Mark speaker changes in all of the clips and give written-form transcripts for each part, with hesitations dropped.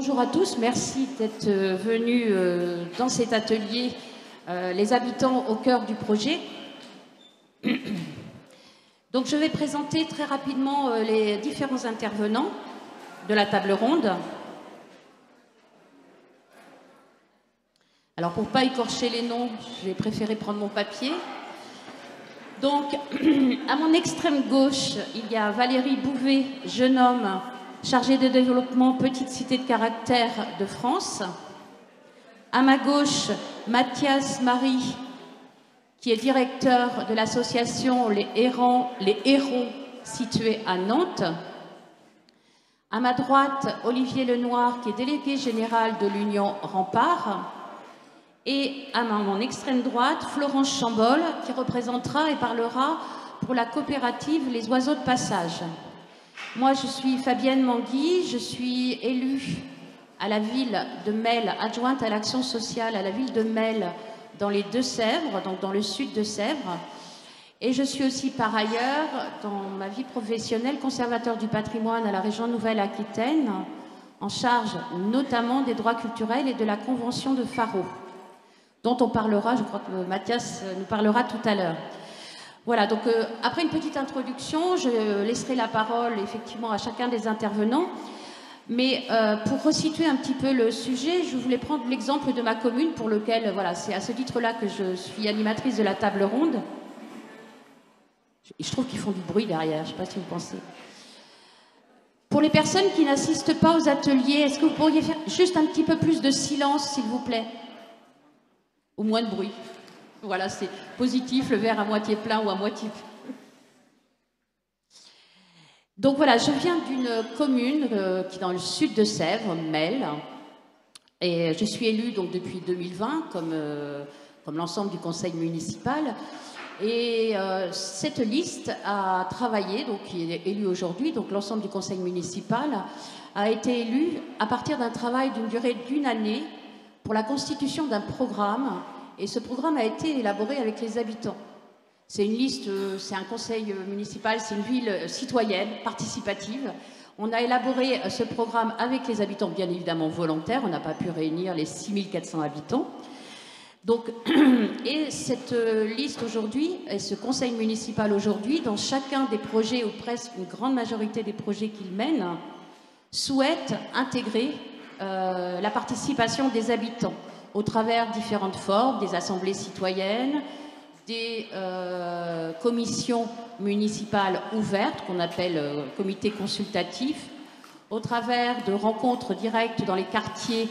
Speaker 1: Bonjour à tous, merci d'être venus dans cet atelier Les habitants au cœur du projet. Donc je vais présenter très rapidement les différents intervenants de la table ronde. Alors pour ne pas écorcher les noms, j'ai préféré prendre mon papier. Donc à mon extrême gauche, il y a Valérie Bouvet, jeune homme chargé de développement Petite Cité de Caractère de France. À ma gauche, Mathias Marie, qui est directeur de l'association Les Hérons située à Nantes. À ma droite, Olivier Lenoir, qui est délégué général de l'Union Rempart. Et à mon extrême droite, Florence Chambol, qui représentera et parlera pour la coopérative Les Oiseaux de Passage. Moi, je suis Fabienne Manguy, je suis élue à la ville de Melle, adjointe à l'action sociale à la ville de Melle, dans les Deux-Sèvres, donc dans le sud de Sèvres. Et je suis aussi par ailleurs, dans ma vie professionnelle, conservateur du patrimoine à la région Nouvelle-Aquitaine, en charge notamment des droits culturels et de la convention de Faro, dont on parlera, je crois que Mathias nous parlera tout à l'heure. Voilà, donc après une petite introduction, je laisserai la parole effectivement à chacun des intervenants. Mais pour resituer un petit peu le sujet, je voulais prendre l'exemple de ma commune pour lequel, voilà, c'est à ce titre-là que je suis animatrice de la table ronde. Je trouve qu'ils font du bruit derrière, je ne sais pas si vous pensez. Pour les personnes qui n'assistent pas aux ateliers, est-ce que vous pourriez faire juste un petit peu plus de silence, s'il vous plaît? Ou moins de bruit. Voilà, c'est positif, le verre à moitié plein ou à moitié plein. Donc voilà, je viens d'une commune qui est dans le sud de Sèvres, Melle, et je suis élue donc depuis 2020 comme l'ensemble du conseil municipal. Et cette liste a travaillé, donc qui est élue aujourd'hui, donc l'ensemble du conseil municipal a été élu à partir d'un travail d'une durée d'1 année pour la constitution d'un programme. Et ce programme a été élaboré avec les habitants. C'est une liste, c'est un conseil municipal, c'est une ville citoyenne, participative. On a élaboré ce programme avec les habitants, bien évidemment volontaires. On n'a pas pu réunir les 6400 habitants. Donc, et cette liste aujourd'hui, et ce conseil municipal aujourd'hui, dans chacun des projets, ou presque une grande majorité des projets qu'il mène, souhaite intégrer la participation des habitants au travers différentes formes, des assemblées citoyennes, des commissions municipales ouvertes, qu'on appelle comités consultatifs, au travers de rencontres directes dans les quartiers.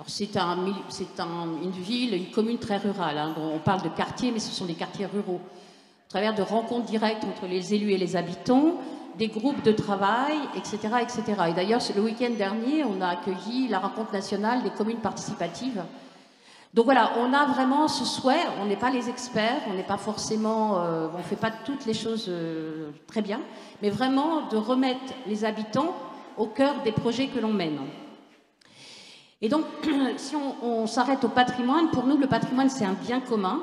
Speaker 1: C'est une ville, une commune très rurale, hein, dont on parle de quartiers, mais ce sont des quartiers ruraux. Au travers de rencontres directes entre les élus et les habitants, des groupes de travail, etc. etc. Et d'ailleurs, le week-end dernier, on a accueilli la rencontre nationale des communes participatives. Donc voilà, on a vraiment ce souhait, on n'est pas les experts, on n'est pas forcément, on ne fait pas toutes les choses très bien, mais vraiment de remettre les habitants au cœur des projets que l'on mène. Et donc, si on s'arrête au patrimoine, pour nous, le patrimoine, c'est un bien commun,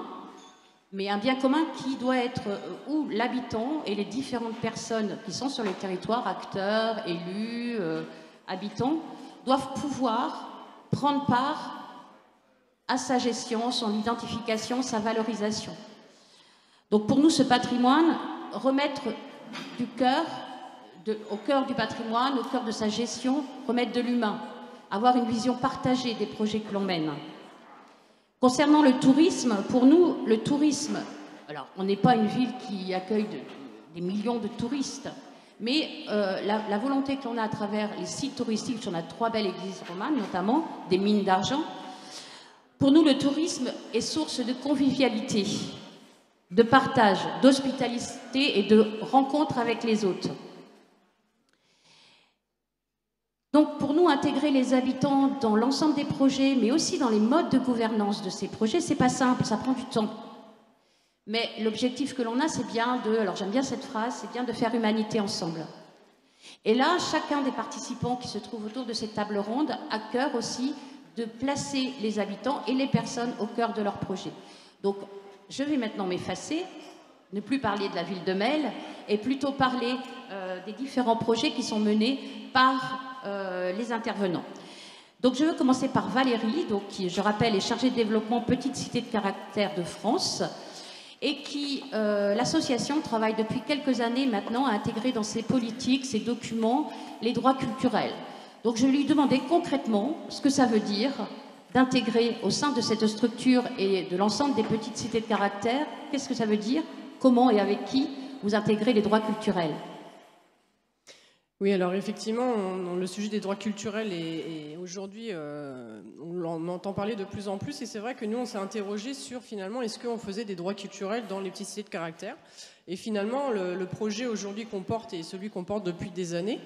Speaker 1: mais un bien commun qui doit être où l'habitant et les différentes personnes qui sont sur le territoire, acteurs, élus, habitants, doivent pouvoir prendre part à sa gestion, son identification, sa valorisation. Donc pour nous, ce patrimoine, remettre au cœur du patrimoine, au cœur de sa gestion, remettre de l'humain, avoir une vision partagée des projets que l'on mène. Concernant le tourisme, pour nous, le tourisme, alors on n'est pas une ville qui accueille des millions de touristes, mais la volonté que l'on a à travers les sites touristiques, on a 3 belles églises romanes, notamment des mines d'argent. Pour nous, le tourisme est source de convivialité, de partage, d'hospitalité et de rencontre avec les autres. Donc, pour nous, intégrer les habitants dans l'ensemble des projets, mais aussi dans les modes de gouvernance de ces projets, c'est pas simple, ça prend du temps. Mais l'objectif que l'on a, c'est bien alors j'aime bien cette phrase, c'est bien de faire humanité ensemble. Et là, chacun des participants qui se trouvent autour de cette table ronde a cœur aussi de placer les habitants et les personnes au cœur de leur projet. Donc, je vais maintenant m'effacer, ne plus parler de la ville de Melle, et plutôt parler des différents projets qui sont menés par les intervenants. Donc je veux commencer par Valérie, donc, qui, je rappelle, est chargée de développement Petite Cité de Caractère de France, et qui, l'association travaille depuis quelques années maintenant à intégrer dans ses politiques, ses documents, les droits culturels. Donc je vais lui demander concrètement ce que ça veut dire d'intégrer au sein de cette structure et de l'ensemble des petites cités de caractère. Qu'est-ce que ça veut dire? Comment et avec qui vous intégrez les droits culturels?
Speaker 2: Oui, alors effectivement, le sujet des droits culturels est aujourd'hui, on en entend parler de plus en plus, et c'est vrai que nous, on s'est interrogé sur finalement, est-ce qu'on faisait des droits culturels dans les petites cités de caractère? Et finalement, le projet aujourd'hui qu'on porte, et celui qu'on porte depuis des années,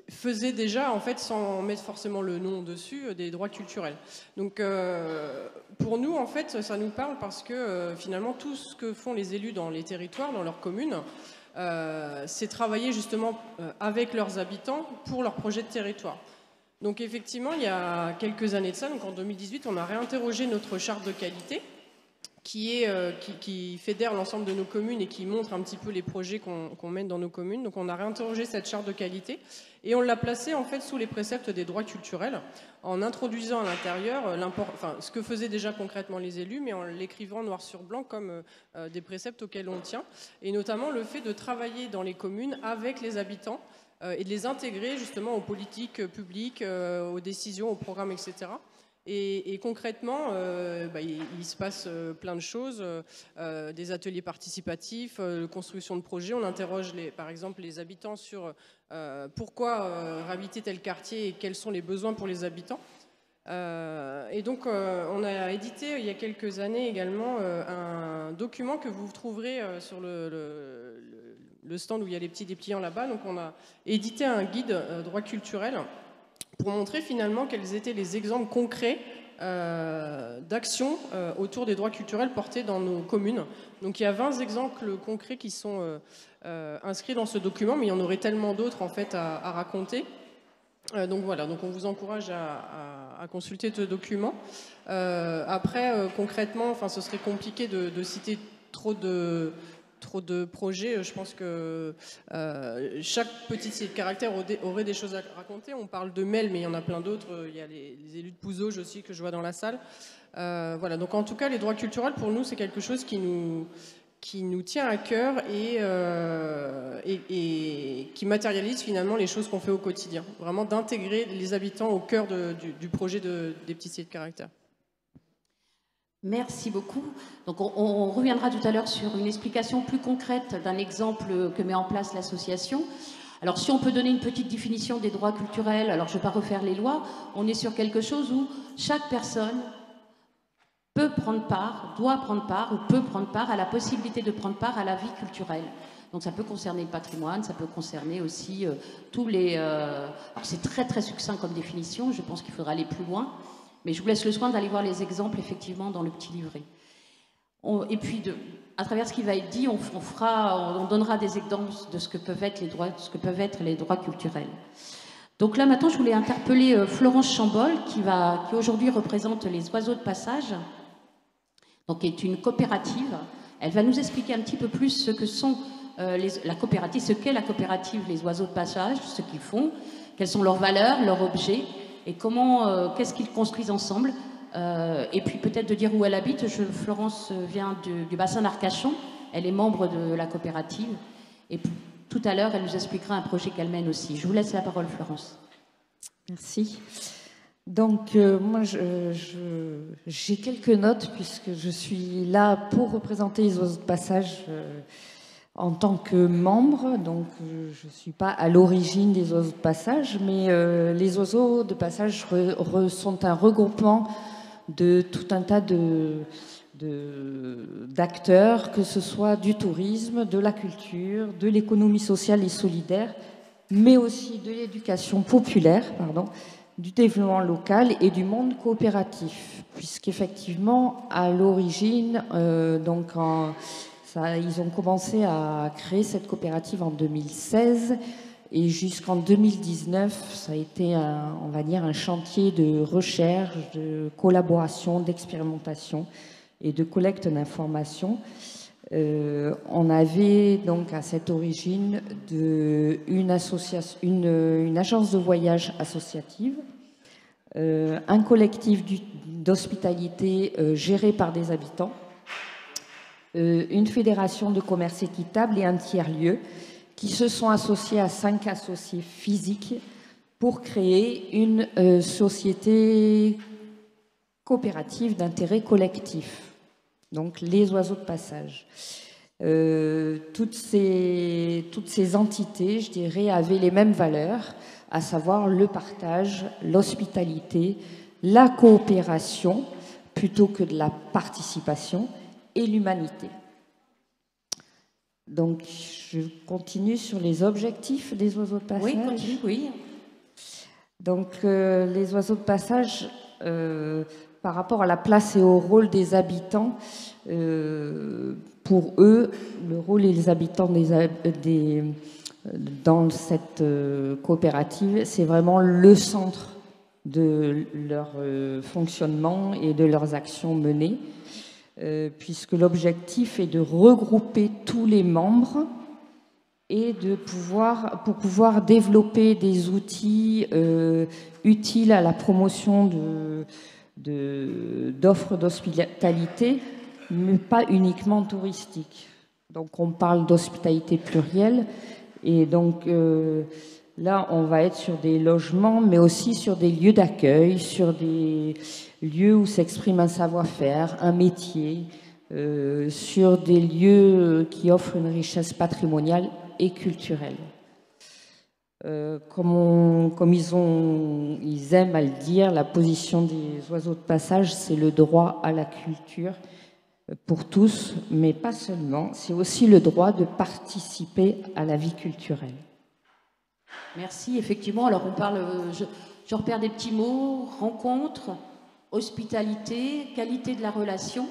Speaker 2: faisait déjà, en fait, sans mettre forcément le nom dessus, des droits culturels. Donc, pour nous, en fait, ça nous parle parce que finalement, tout ce que font les élus dans les territoires, dans leurs communes, c'est travailler justement avec leurs habitants pour leur projet de territoire. Donc effectivement, il y a quelques années de ça, donc en 2018, on a réinterrogé notre charte de qualité qui fédère l'ensemble de nos communes et qui montre un petit peu les projets qu'on mène dans nos communes. Donc on a réinterrogé cette charte de qualité et on l'a placée en fait sous les préceptes des droits culturels en introduisant à l'intérieur ce que faisaient déjà concrètement les élus, mais en l'écrivant noir sur blanc comme des préceptes auxquels on tient, et notamment le fait de travailler dans les communes avec les habitants et de les intégrer justement aux politiques publiques, aux décisions, aux programmes, etc. Et concrètement, il se passe plein de choses, des ateliers participatifs, construction de projets. On interroge par exemple les habitants sur pourquoi réhabiliter tel quartier et quels sont les besoins pour les habitants. Et donc on a édité il y a quelques années également un document que vous trouverez sur le stand où il y a les petits dépliants là-bas. Donc on a édité un guide droit culturel pour montrer finalement quels étaient les exemples concrets d'actions autour des droits culturels portés dans nos communes. Donc il y a 20 exemples concrets qui sont inscrits dans ce document, mais il y en aurait tellement d'autres en fait à raconter. Donc voilà, donc on vous encourage à consulter ce document. Après, concrètement, ce serait compliqué de citer trop de projets. Je pense que chaque petite cité de caractère aurait des choses à raconter. On parle de Mel, mais il y en a plein d'autres. Il y a les élus de Pouzauges aussi que je vois dans la salle. Voilà, donc en tout cas, les droits culturels, pour nous, c'est quelque chose qui nous tient à cœur et qui matérialise finalement les choses qu'on fait au quotidien. Vraiment d'intégrer les habitants au cœur du projet des petites cités de caractère.
Speaker 1: Merci beaucoup. Donc on reviendra tout à l'heure sur une explication plus concrète d'un exemple que met en place l'association. Alors si on peut donner une petite définition des droits culturels, alors je ne vais pas refaire les lois, on est sur quelque chose où chaque personne peut prendre part, doit prendre part ou peut prendre part à la possibilité de prendre part à la vie culturelle. Donc ça peut concerner le patrimoine, ça peut concerner aussi tous les... Alors c'est très très succinct comme définition, je pense qu'il faudra aller plus loin. Mais je vous laisse le soin d'aller voir les exemples, effectivement, dans le petit livret. Et puis, à travers ce qui va être dit, on donnera des exemples de ce que peuvent être les droits culturels. Donc là, maintenant, je voulais interpeller Florence Chambol, qui aujourd'hui représente les Oiseaux de Passage, donc qui est une coopérative. Elle va nous expliquer un petit peu plus ce que sont la coopérative, ce qu'est la coopérative Les Oiseaux de Passage, ce qu'ils font, quelles sont leurs valeurs, leurs objets, et qu'est-ce qu'ils construisent ensemble. Et puis peut-être de dire où elle habite. Florence vient du bassin d'Arcachon, elle est membre de la coopérative, et tout à l'heure elle nous expliquera un projet qu'elle mène aussi. Je vous laisse la parole, Florence.
Speaker 3: Merci. Donc moi j'ai quelques notes puisque je suis là pour représenter les Oiseaux de Passage en tant que membre, donc je ne suis pas à l'origine des Oiseaux de Passage, mais les Oiseaux de Passage sont un regroupement de tout un tas d'acteurs, que ce soit du tourisme, de la culture, de l'économie sociale et solidaire, mais aussi de l'éducation populaire, du développement local et du monde coopératif, puisqu'effectivement, à l'origine, ils ont commencé à créer cette coopérative en 2016 et jusqu'en 2019, ça a été un chantier de recherche, de collaboration, d'expérimentation et de collecte d'informations On avait donc à cette origine une agence de voyage associative, un collectif d'hospitalité géré par des habitants, une fédération de commerce équitable et un tiers-lieu qui se sont associés à 5 associés physiques pour créer une société coopérative d'intérêt collectif, donc les oiseaux de passage. Toutes ces entités, je dirais, avaient les mêmes valeurs, à savoir le partage, l'hospitalité, la coopération, plutôt que de la participation, et l'humanité. Donc, je continue sur les objectifs des oiseaux de passage.
Speaker 1: Oui, continue, oui.
Speaker 3: Donc, les oiseaux de passage, par rapport à la place et au rôle des habitants, pour eux, le rôle et les habitants dans cette coopérative, c'est vraiment le centre de leur fonctionnement et de leurs actions menées, puisque l'objectif est de regrouper tous les membres et pour pouvoir développer des outils utiles à la promotion d'offres d'hospitalité, mais pas uniquement touristiques. Donc on parle d'hospitalité plurielle, et donc là on va être sur des logements, mais aussi sur des lieux d'accueil, sur des lieux où s'exprime un savoir-faire, un métier, sur des lieux qui offrent une richesse patrimoniale et culturelle. Comme ils aiment à le dire, la position des oiseaux de passage, c'est le droit à la culture pour tous, mais pas seulement, c'est aussi le droit de participer à la vie culturelle.
Speaker 1: Merci, effectivement. Alors on parle, je repère des petits mots, rencontre, hospitalité, qualité de la relation.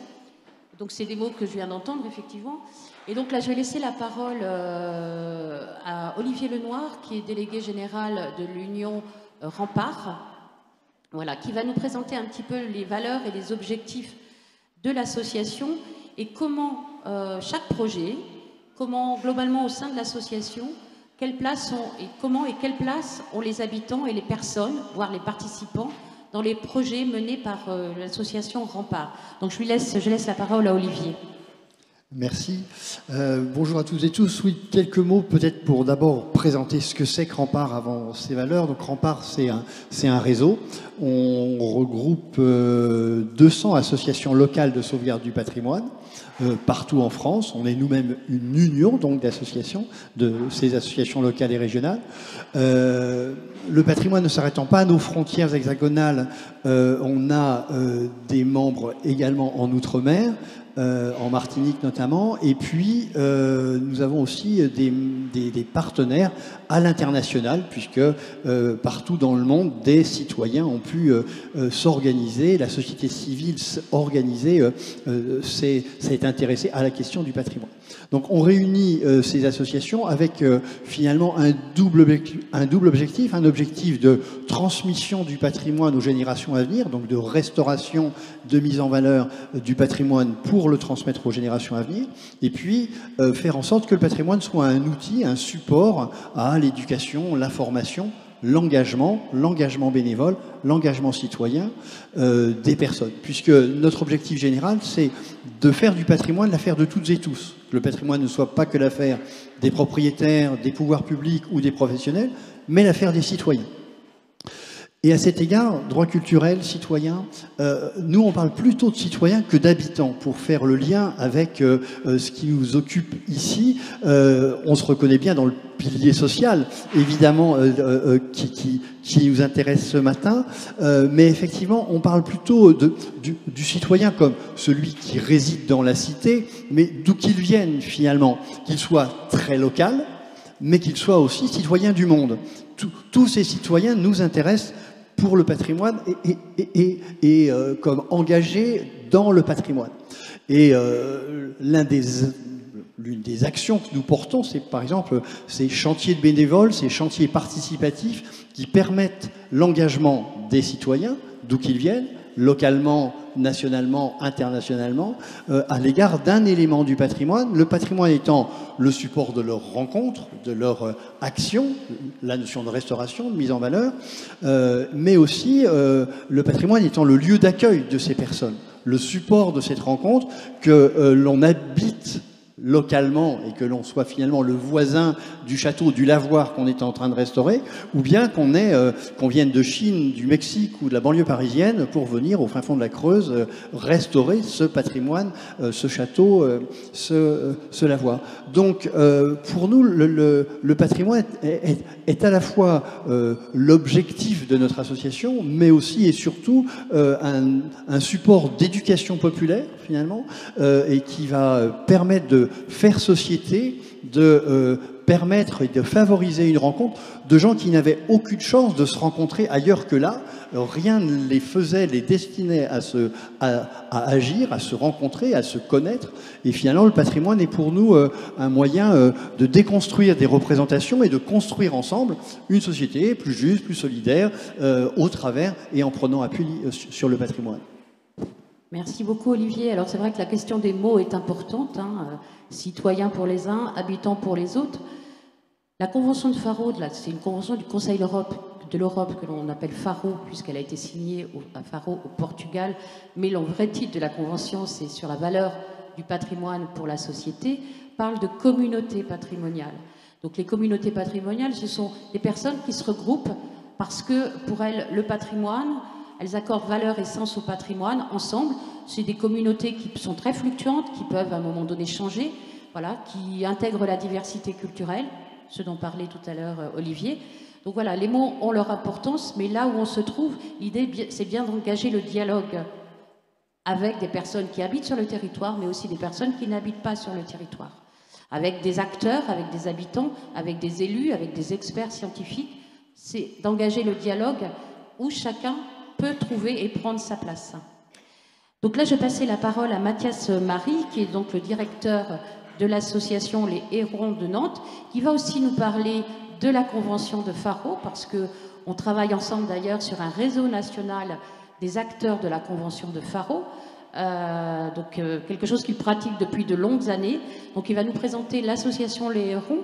Speaker 1: Donc c'est des mots que je viens d'entendre, effectivement. Et donc là, je vais laisser la parole à Olivier Lenoir, qui est délégué général de l'Union Rempart, voilà, qui va nous présenter un petit peu les valeurs et les objectifs de l'association et comment chaque projet, comment globalement au sein de l'association, quelle place ont les habitants et les personnes, voire les participants, dans les projets menés par l'association Rempart. Donc je laisse la parole à Olivier.
Speaker 4: Merci. Bonjour à toutes et tous. Oui, quelques mots peut-être pour d'abord présenter ce que c'est que Rempart avant ses valeurs. Donc Rempart, c'est un réseau. On regroupe 200 associations locales de sauvegarde du patrimoine partout en France. On est nous-mêmes une union donc d'associations, de ces associations locales et régionales. Le patrimoine ne s'arrêtant pas à nos frontières hexagonales, on a des membres également en Outre-mer, en Martinique notamment, et puis nous avons aussi des partenaires à l'international, puisque partout dans le monde, des citoyens ont pu s'organiser, la société civile organisée s'est intéressée à la question du patrimoine. Donc on réunit ces associations avec finalement un double objectif, un objectif de transmission du patrimoine aux générations à venir, donc de restauration, de mise en valeur du patrimoine pour le transmettre aux générations à venir, et puis faire en sorte que le patrimoine soit un outil, un support à l'éducation, la formation, l'engagement bénévole, l'engagement citoyen des personnes. Puisque notre objectif général, c'est de faire du patrimoine l'affaire de toutes et tous. Que le patrimoine ne soit pas que l'affaire des propriétaires, des pouvoirs publics ou des professionnels, mais l'affaire des citoyens. Et à cet égard, droit culturel, citoyen, nous on parle plutôt de citoyens que d'habitants pour faire le lien avec ce qui nous occupe ici. On se reconnaît bien dans le pilier social, évidemment, qui nous intéresse ce matin, mais effectivement on parle plutôt du citoyen comme celui qui réside dans la cité, mais d'où qu'il vienne finalement, qu'il soit très local, mais qu'il soit aussi citoyen du monde. Tous ces citoyens nous intéressent pour le patrimoine et comme engagés dans le patrimoine. Et l'une des actions que nous portons, c'est par exemple ces chantiers de bénévoles, ces chantiers participatifs qui permettent l'engagement des citoyens, d'où qu'ils viennent, localement nationalement, internationalement, à l'égard d'un élément du patrimoine, le patrimoine étant le support de leur rencontre, de leur action, la notion de restauration, de mise en valeur, mais aussi le patrimoine étant le lieu d'accueil de ces personnes, le support de cette rencontre, que l'on habite localement et que l'on soit finalement le voisin du château, du lavoir qu'on est en train de restaurer, ou bien qu'on vienne de Chine, du Mexique ou de la banlieue parisienne pour venir au fin fond de la Creuse restaurer ce patrimoine, ce château, ce lavoir. Donc pour nous, le patrimoine est à la fois l'objectif de notre association, mais aussi et surtout un support d'éducation populaire finalement, et qui va permettre de faire société, de permettre et de favoriser une rencontre de gens qui n'avaient aucune chance de se rencontrer ailleurs que là. Rien ne les faisait, les destinait à agir, à se rencontrer, à se connaître. Et finalement, le patrimoine est pour nous un moyen de déconstruire des représentations et de construire ensemble une société plus juste, plus solidaire, au travers et en prenant appui sur le patrimoine.
Speaker 1: Merci beaucoup Olivier. Alors c'est vrai que la question des mots est importante, hein. Citoyens pour les uns, habitants pour les autres. La convention de Faro, c'est une convention du Conseil de l'Europe que l'on appelle Faro, puisqu'elle a été signée à Faro au Portugal, mais le vrai titre de la convention, c'est sur la valeur du patrimoine pour la société, parle de communauté patrimoniale. Donc les communautés patrimoniales, ce sont des personnes qui se regroupent parce que pour elles, le patrimoine, elles accordent valeur et sens au patrimoine ensemble. C'est des communautés qui sont très fluctuantes, qui peuvent à un moment donné changer, voilà, qui intègrent la diversité culturelle, ce dont parlait tout à l'heure Olivier. Donc voilà, les mots ont leur importance, mais là où on se trouve, l'idée, c'est bien d'engager le dialogue avec des personnes qui habitent sur le territoire, mais aussi des personnes qui n'habitent pas sur le territoire. Avec des acteurs, avec des habitants, avec des élus, avec des experts scientifiques. C'est d'engager le dialogue où chacun peut trouver et prendre sa place. Donc là, je passais la parole à Mathias Marie, qui est donc le directeur de l'association Les Hérons de Nantes, qui va aussi nous parler de la convention de Faro, parce qu'on travaille ensemble d'ailleurs sur un réseau national des acteurs de la convention de Faro, quelque chose qu'il pratique depuis de longues années. Donc il va nous présenter l'association Les Hérons,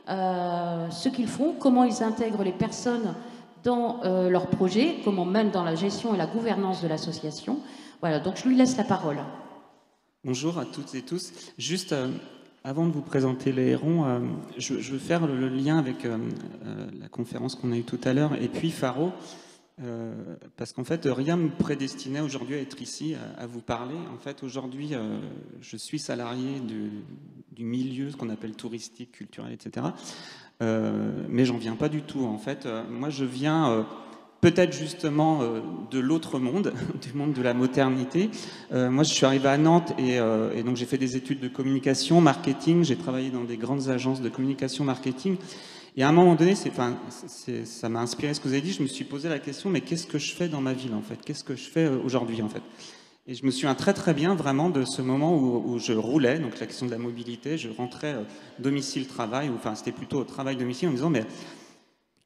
Speaker 1: ce qu'ils font, comment ils intègrent les personnes dans leurs projets, comment même dans la gestion et la gouvernance de l'association. Voilà, donc je lui laisse la parole.
Speaker 5: Bonjour à toutes et tous. Juste avant de vous présenter les Hérons, je veux faire le lien avec la conférence qu'on a eue tout à l'heure et puis Faro, parce qu'en fait, rien ne me prédestinait aujourd'hui à être ici, à vous parler. En fait, aujourd'hui, je suis salarié du milieu, ce qu'on appelle touristique, culturel, etc. Mais j'en viens pas du tout. En fait, moi, je viens peut-être justement de l'autre monde, du monde de la modernité. Moi, je suis arrivé à Nantes et donc j'ai fait des études de communication, marketing. J'ai travaillé dans des grandes agences de communication, marketing. Et à un moment donné, ça m'a inspiré ce que vous avez dit. Je me suis posé la question, mais qu'est-ce que je fais dans ma ville en fait? Qu'est-ce que je fais aujourd'hui en fait? Et je me souviens très très bien vraiment de ce moment où je roulais, donc la question de la mobilité, je rentrais domicile-travail, enfin c'était plutôt travail-domicile en me disant mais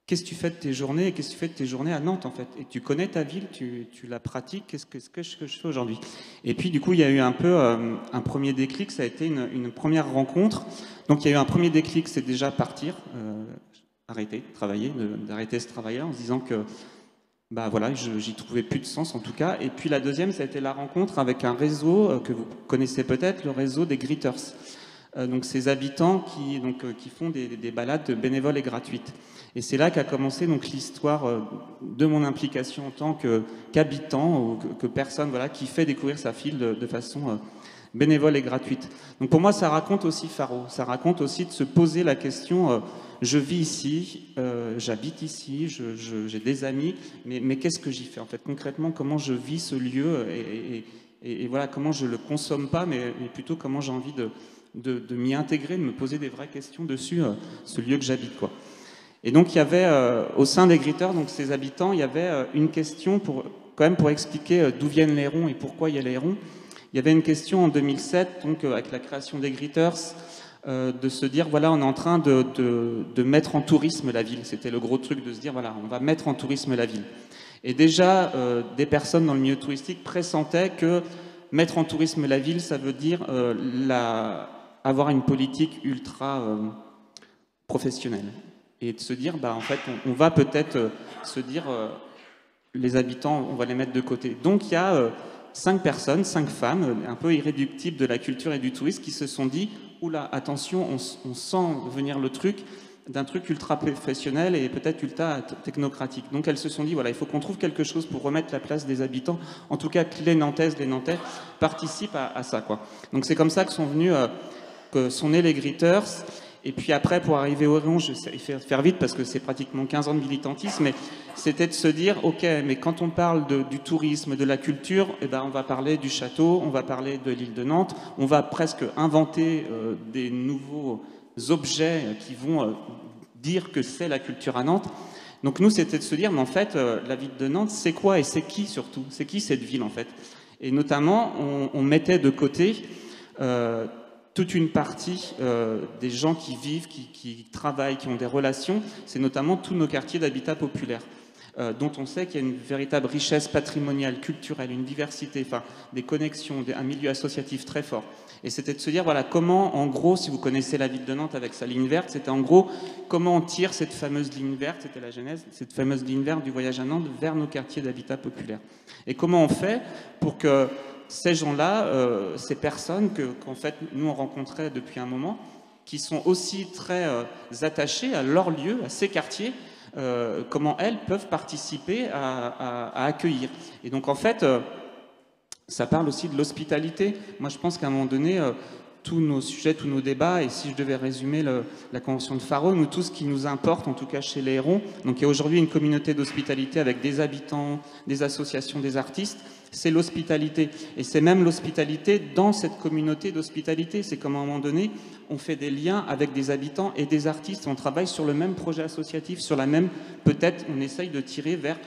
Speaker 5: qu'est-ce que tu fais de tes journées? Qu'est-ce que tu fais de tes journées à Nantes en fait? Et tu connais ta ville, tu la pratiques, qu'est-ce que je fais aujourd'hui? Et puis du coup il y a eu un peu un premier déclic, ça a été une première rencontre. Donc il y a eu un premier déclic, c'est déjà partir, arrêter de travailler, d'arrêter ce travail-là en se disant que bah voilà, j'y trouvais plus de sens en tout cas. Et puis la deuxième, ça a été la rencontre avec un réseau que vous connaissez peut-être, le réseau des Greeters. Donc ces habitants qui font des balades bénévoles et gratuites. Et c'est là qu'a commencé donc l'histoire de mon implication en tant qu'habitant ou que personne voilà, qui fait découvrir sa ville de façon bénévole et gratuite. Donc pour moi, ça raconte aussi Faro. Ça raconte aussi de se poser la question je vis ici, j'habite ici, j'ai des amis, mais qu'est-ce que j'y fais en fait concrètement? Comment je vis ce lieu et voilà, comment je le consomme pas, mais plutôt comment j'ai envie de m'y intégrer, de me poser des vraies questions dessus, ce lieu que j'habite, quoi. Et donc il y avait au sein des Greeters, donc ces habitants, il y avait une question pour expliquer d'où viennent les ronds et pourquoi il y a les ronds. Il y avait une question en 2007, donc avec la création des Greeters, de se dire voilà, on est en train de mettre en tourisme la ville. C'était le gros truc de se dire voilà, on va mettre en tourisme la ville. Et déjà, des personnes dans le milieu touristique pressentaient que mettre en tourisme la ville, ça veut dire avoir une politique ultra professionnelle. Et de se dire, en fait, on va peut-être se dire, les habitants, on va les mettre de côté. Donc il y a 5 personnes, 5 femmes, un peu irréductibles de la culture et du tourisme, qui se sont dit, oula, attention, on sent venir le truc d'un truc ultra professionnel et peut-être ultra technocratique. Donc elles se sont dit, voilà, il faut qu'on trouve quelque chose pour remettre la place des habitants, en tout cas que les Nantaises, les Nantais participent à ça, quoi. Donc c'est comme ça que sont nés les Gritters. Et puis après, pour arriver au Héron, je vais faire vite parce que c'est pratiquement 15 ans de militantisme, mais c'était de se dire, ok, mais quand on parle du tourisme, de la culture, on va parler du château, on va parler de l'île de Nantes, on va presque inventer des nouveaux objets qui vont dire que c'est la culture à Nantes. Donc nous, c'était de se dire, mais en fait, la ville de Nantes, c'est quoi et c'est qui surtout? C'est qui cette ville en fait? Et notamment, on mettait de côté toute une partie des gens qui vivent, qui travaillent, qui ont des relations, c'est notamment tous nos quartiers d'habitat populaire, dont on sait qu'il y a une véritable richesse patrimoniale, culturelle, une diversité, enfin, des connexions, un milieu associatif très fort. Et c'était de se dire, voilà, comment, en gros, si vous connaissez la ville de Nantes avec sa ligne verte, c'était en gros, comment on tire cette fameuse ligne verte, c'était la genèse, cette fameuse ligne verte du voyage à Nantes vers nos quartiers d'habitat populaire. Et comment on fait pour que ces gens-là, ces personnes qu'en fait, nous, on rencontrait depuis un moment, qui sont aussi très attachées à leur lieu, à ces quartiers, comment elles peuvent participer à accueillir. Et donc, en fait, ça parle aussi de l'hospitalité. Moi, je pense qu'à un moment donné, tous nos sujets, tous nos débats, et si je devais résumer la convention de Faro, nous, tout ce qui nous importe, en tout cas chez les Hérons, donc il y a aujourd'hui une communauté d'hospitalité avec des habitants, des associations, des artistes, c'est l'hospitalité. Et c'est même l'hospitalité dans cette communauté d'hospitalité. C'est comme à un moment donné, on fait des liens avec des habitants et des artistes, on travaille sur le même projet associatif, sur la même, peut-être on essaye de tirer vers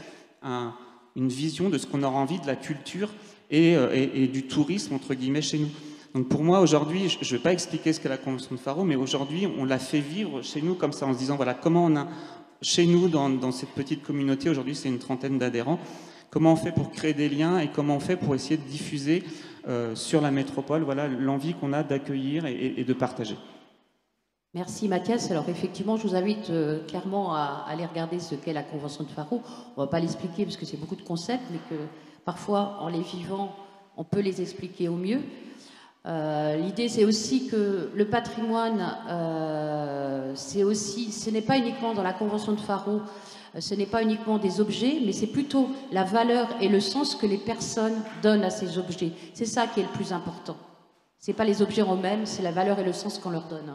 Speaker 5: une vision de ce qu'on aura envie de la culture et du tourisme, entre guillemets, chez nous. Donc pour moi, aujourd'hui, je ne vais pas expliquer ce qu'est la Convention de Faro, mais aujourd'hui, on l'a fait vivre chez nous comme ça, en se disant, voilà, comment on a, chez nous, dans cette petite communauté, aujourd'hui, c'est une 30aine d'adhérents, comment on fait pour créer des liens et comment on fait pour essayer de diffuser sur la métropole, voilà, l'envie qu'on a d'accueillir et de partager.
Speaker 1: Merci Mathias. Alors effectivement, je vous invite clairement à aller regarder ce qu'est la Convention de Faro. On ne va pas l'expliquer parce que c'est beaucoup de concepts, mais que parfois, en les vivant, on peut les expliquer au mieux. L'idée, c'est aussi que le patrimoine, ce n'est pas uniquement dans la Convention de Faro, ce n'est pas uniquement des objets, mais c'est plutôt la valeur et le sens que les personnes donnent à ces objets. C'est ça qui est le plus important. Ce n'est pas les objets en eux-mêmes, c'est la valeur et le sens qu'on leur donne.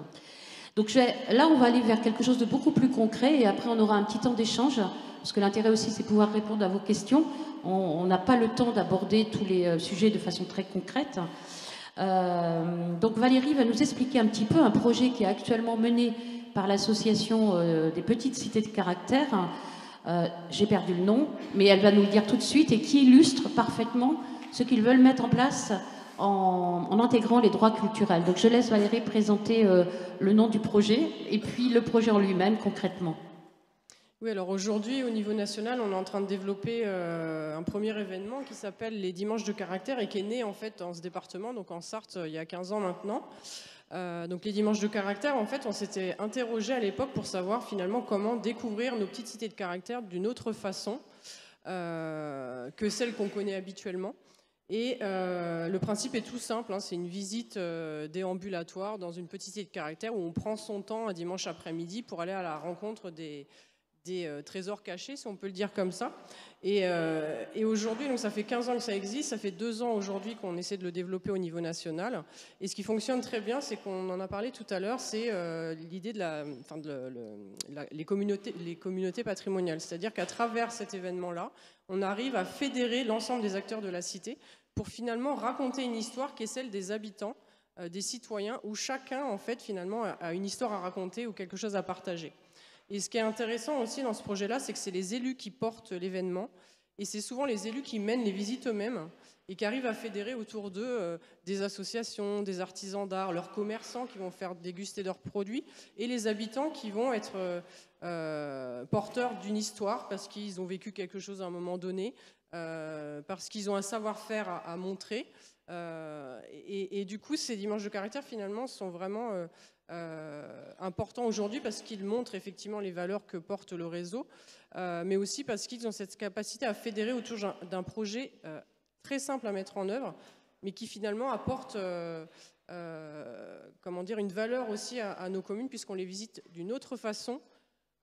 Speaker 1: Donc là, on va aller vers quelque chose de beaucoup plus concret et après, on aura un petit temps d'échange, parce que l'intérêt aussi, c'est pouvoir répondre à vos questions. On n'a pas le temps d'aborder tous les sujets de façon très concrète. Donc Valérie va nous expliquer un petit peu un projet qui est actuellement mené par l'association des petites cités de caractère. J'ai perdu le nom, mais elle va nous le dire tout de suite et qui illustre parfaitement ce qu'ils veulent mettre en place en intégrant les droits culturels. Donc je laisse Valérie présenter le nom du projet et puis le projet en lui-même concrètement.
Speaker 2: Oui, alors aujourd'hui, au niveau national, on est en train de développer un premier événement qui s'appelle les Dimanches de caractère et qui est né en fait dans ce département, donc en Sarthe, il y a 15 ans maintenant. Donc les Dimanches de caractère, en fait, on s'était interrogé à l'époque pour savoir finalement comment découvrir nos petites cités de caractère d'une autre façon que celle qu'on connaît habituellement. Et le principe est tout simple, hein, c'est une visite déambulatoire dans une petite cité de caractère où on prend son temps un dimanche après-midi pour aller à la rencontre des trésors cachés, si on peut le dire comme ça. Et aujourd'hui, donc ça fait 15 ans que ça existe, ça fait 2 ans aujourd'hui qu'on essaie de le développer au niveau national. Et ce qui fonctionne très bien, c'est qu'on en a parlé tout à l'heure, c'est l'idée de les communautés patrimoniales. C'est-à-dire qu'à travers cet événement-là, on arrive à fédérer l'ensemble des acteurs de la cité pour finalement raconter une histoire qui est celle des habitants, des citoyens, où chacun, en fait, finalement, a une histoire à raconter ou quelque chose à partager. Et ce qui est intéressant aussi dans ce projet-là, c'est que c'est les élus qui portent l'événement et c'est souvent les élus qui mènent les visites eux-mêmes. et qui arrivent à fédérer autour d'eux des associations, des artisans d'art, leurs commerçants qui vont faire déguster leurs produits, et les habitants qui vont être porteurs d'une histoire parce qu'ils ont vécu quelque chose à un moment donné, parce qu'ils ont un savoir-faire à montrer. Et du coup, ces dimanches de caractère, finalement, sont vraiment importants aujourd'hui parce qu'ils montrent effectivement les valeurs que porte le réseau, mais aussi parce qu'ils ont cette capacité à fédérer autour d'un projet très simple à mettre en œuvre, mais qui finalement apporte comment dire, une valeur aussi à nos communes, puisqu'on les visite d'une autre façon,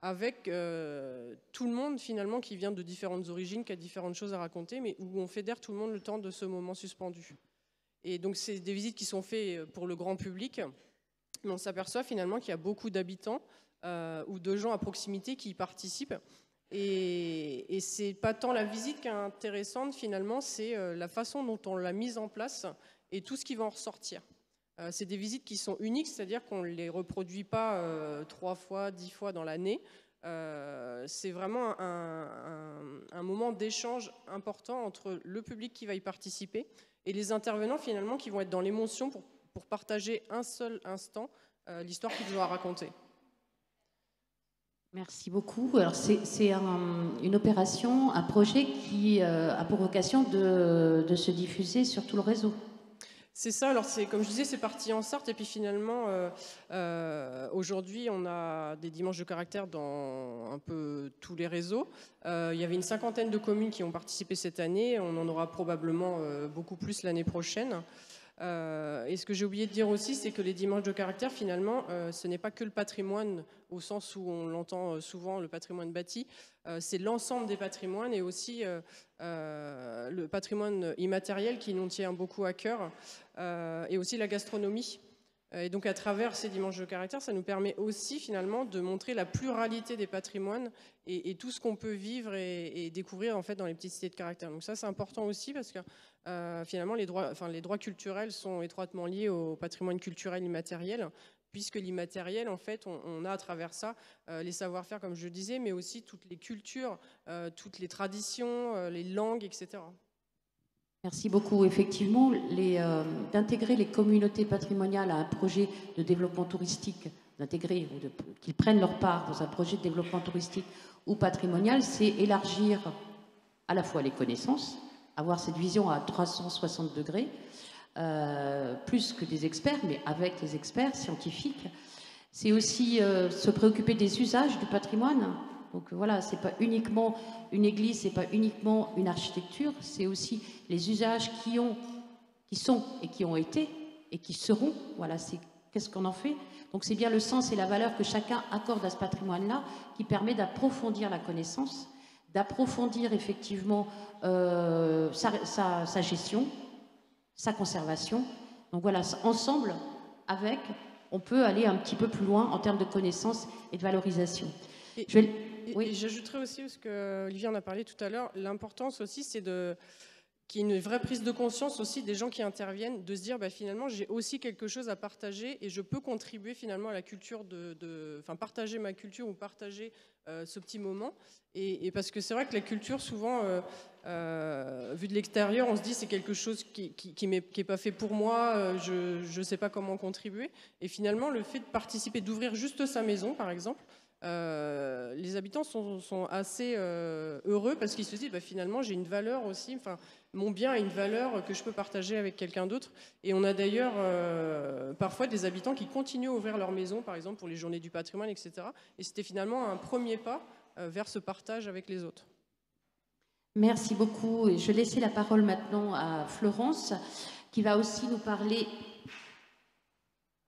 Speaker 2: avec tout le monde finalement qui vient de différentes origines, qui a différentes choses à raconter, mais où on fédère tout le monde le temps de ce moment suspendu. Et donc c'est des visites qui sont faites pour le grand public, mais on s'aperçoit finalement qu'il y a beaucoup d'habitants ou de gens à proximité qui y participent. Et c'est pas tant la visite qui est intéressante finalement, c'est la façon dont on l'a mise en place et tout ce qui va en ressortir. C'est des visites qui sont uniques, c'est-à-dire qu'on ne les reproduit pas 3 fois, 10 fois dans l'année. C'est vraiment un moment d'échange important entre le public qui va y participer et les intervenants finalement qui vont être dans l'émotion pour partager un seul instant l'histoire qu'ils ont à raconter.
Speaker 1: Merci beaucoup. Alors c'est une opération, un projet qui a pour vocation de se diffuser sur tout le réseau.
Speaker 2: C'est ça, alors comme je disais, c'est parti en Sarthe et puis finalement aujourd'hui on a des dimanches de caractère dans un peu tous les réseaux. Il y avait une 50aine de communes qui ont participé cette année, on en aura probablement beaucoup plus l'année prochaine. Et ce que j'ai oublié de dire aussi, c'est que les dimanches de caractère, finalement, ce n'est pas que le patrimoine, au sens où on l'entend souvent, le patrimoine bâti, c'est l'ensemble des patrimoines et aussi le patrimoine immatériel qui nous tient beaucoup à cœur, et aussi la gastronomie. Et donc à travers ces dimanches de caractère, ça nous permet aussi finalement de montrer la pluralité des patrimoines et tout ce qu'on peut vivre et découvrir en fait dans les petites cités de caractère. Donc ça c'est important aussi parce que finalement les droits culturels sont étroitement liés au patrimoine culturel immatériel, puisque l'immatériel en fait on a à travers ça les savoir-faire comme je disais, mais aussi toutes les cultures, toutes les traditions, les langues, etc.
Speaker 1: Merci beaucoup. Effectivement, d'intégrer les communautés patrimoniales à un projet de développement touristique, qu'ils prennent leur part dans un projet de développement touristique ou patrimonial, c'est élargir à la fois les connaissances, avoir cette vision à 360 degrés, plus que des experts, mais avec les experts scientifiques. C'est aussi se préoccuper des usages du patrimoine. Donc voilà, c'est pas uniquement une église, c'est pas uniquement une architecture, c'est aussi les usages qui sont et qui ont été et qui seront. Voilà, c'est qu'est-ce qu'on en fait. Donc c'est bien le sens et la valeur que chacun accorde à ce patrimoine-là qui permet d'approfondir la connaissance, d'approfondir effectivement sa gestion, sa conservation. Donc voilà, ensemble, on peut aller un petit peu plus loin en termes de connaissance et de valorisation.
Speaker 2: Et j'ajouterais aussi, parce que Olivier en a parlé tout à l'heure, l'importance aussi, c'est qu'il y ait une vraie prise de conscience aussi des gens qui interviennent, de se dire finalement j'ai aussi quelque chose à partager et je peux contribuer finalement à la culture, partager ma culture ou partager ce petit moment. Et parce que c'est vrai que la culture, souvent, vu de l'extérieur, on se dit c'est quelque chose qui n'est pas fait pour moi, je ne sais pas comment contribuer. Et finalement, le fait de participer, d'ouvrir juste sa maison, par exemple, les habitants sont assez heureux parce qu'ils se disent finalement j'ai une valeur aussi, mon bien a une valeur que je peux partager avec quelqu'un d'autre. Et on a d'ailleurs parfois des habitants qui continuent à ouvrir leur maison, par exemple pour les journées du patrimoine, etc. Et c'était finalement un premier pas vers ce partage avec les autres.
Speaker 1: Merci beaucoup. Et je vais laisser la parole maintenant à Florence qui va aussi nous parler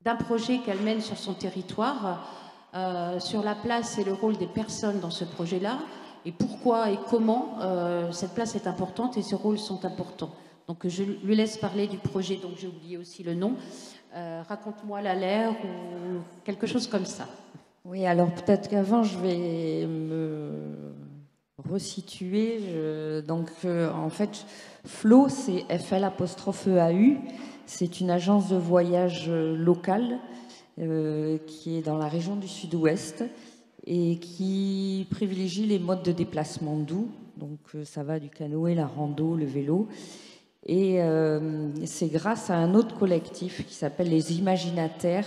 Speaker 1: d'un projet qu'elle mène sur son territoire, sur la place et le rôle des personnes dans ce projet-là, et pourquoi et comment cette place est importante et ces rôles sont importants. Donc je lui laisse parler du projet, donc j'ai oublié aussi le nom. Raconte-moi la LER ou quelque chose comme ça.
Speaker 3: Oui, alors peut-être qu'avant je vais me resituer. En fait, FLAU, c'est FL''EAU. C'est une agence de voyage locale qui est dans la région du Sud-Ouest et qui privilégie les modes de déplacement doux. Donc ça va du canoë, la rando, le vélo. Et c'est grâce à un autre collectif qui s'appelle les Imaginataires,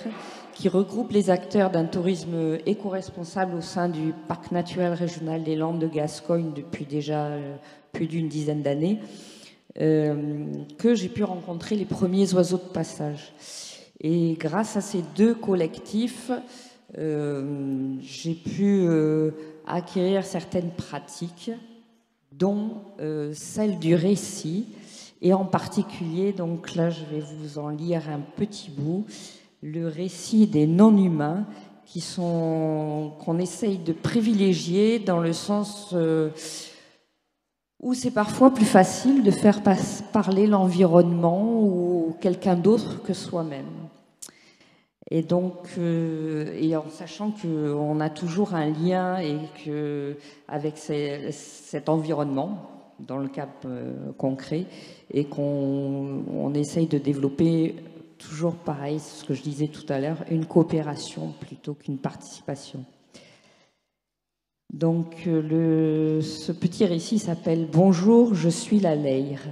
Speaker 3: qui regroupe les acteurs d'un tourisme éco-responsable au sein du parc naturel régional des Landes de Gascogne depuis déjà plus d'une dizaine d'années, que j'ai pu rencontrer les premiers oiseaux de passage. Et grâce à ces deux collectifs, j'ai pu acquérir certaines pratiques, dont celle du récit, et en particulier, donc là je vais vous en lire un petit bout, le récit des non-humains qu'on essaye de privilégier dans le sens où c'est parfois plus facile de faire parler l'environnement ou quelqu'un d'autre que soi-même. Et donc, et en sachant qu'on a toujours un lien avec cet environnement, dans le cas concret, et qu'on essaye de développer toujours pareil, c'est ce que je disais tout à l'heure, une coopération plutôt qu'une participation. Donc, ce petit récit s'appelle « Bonjour, je suis la Leyre,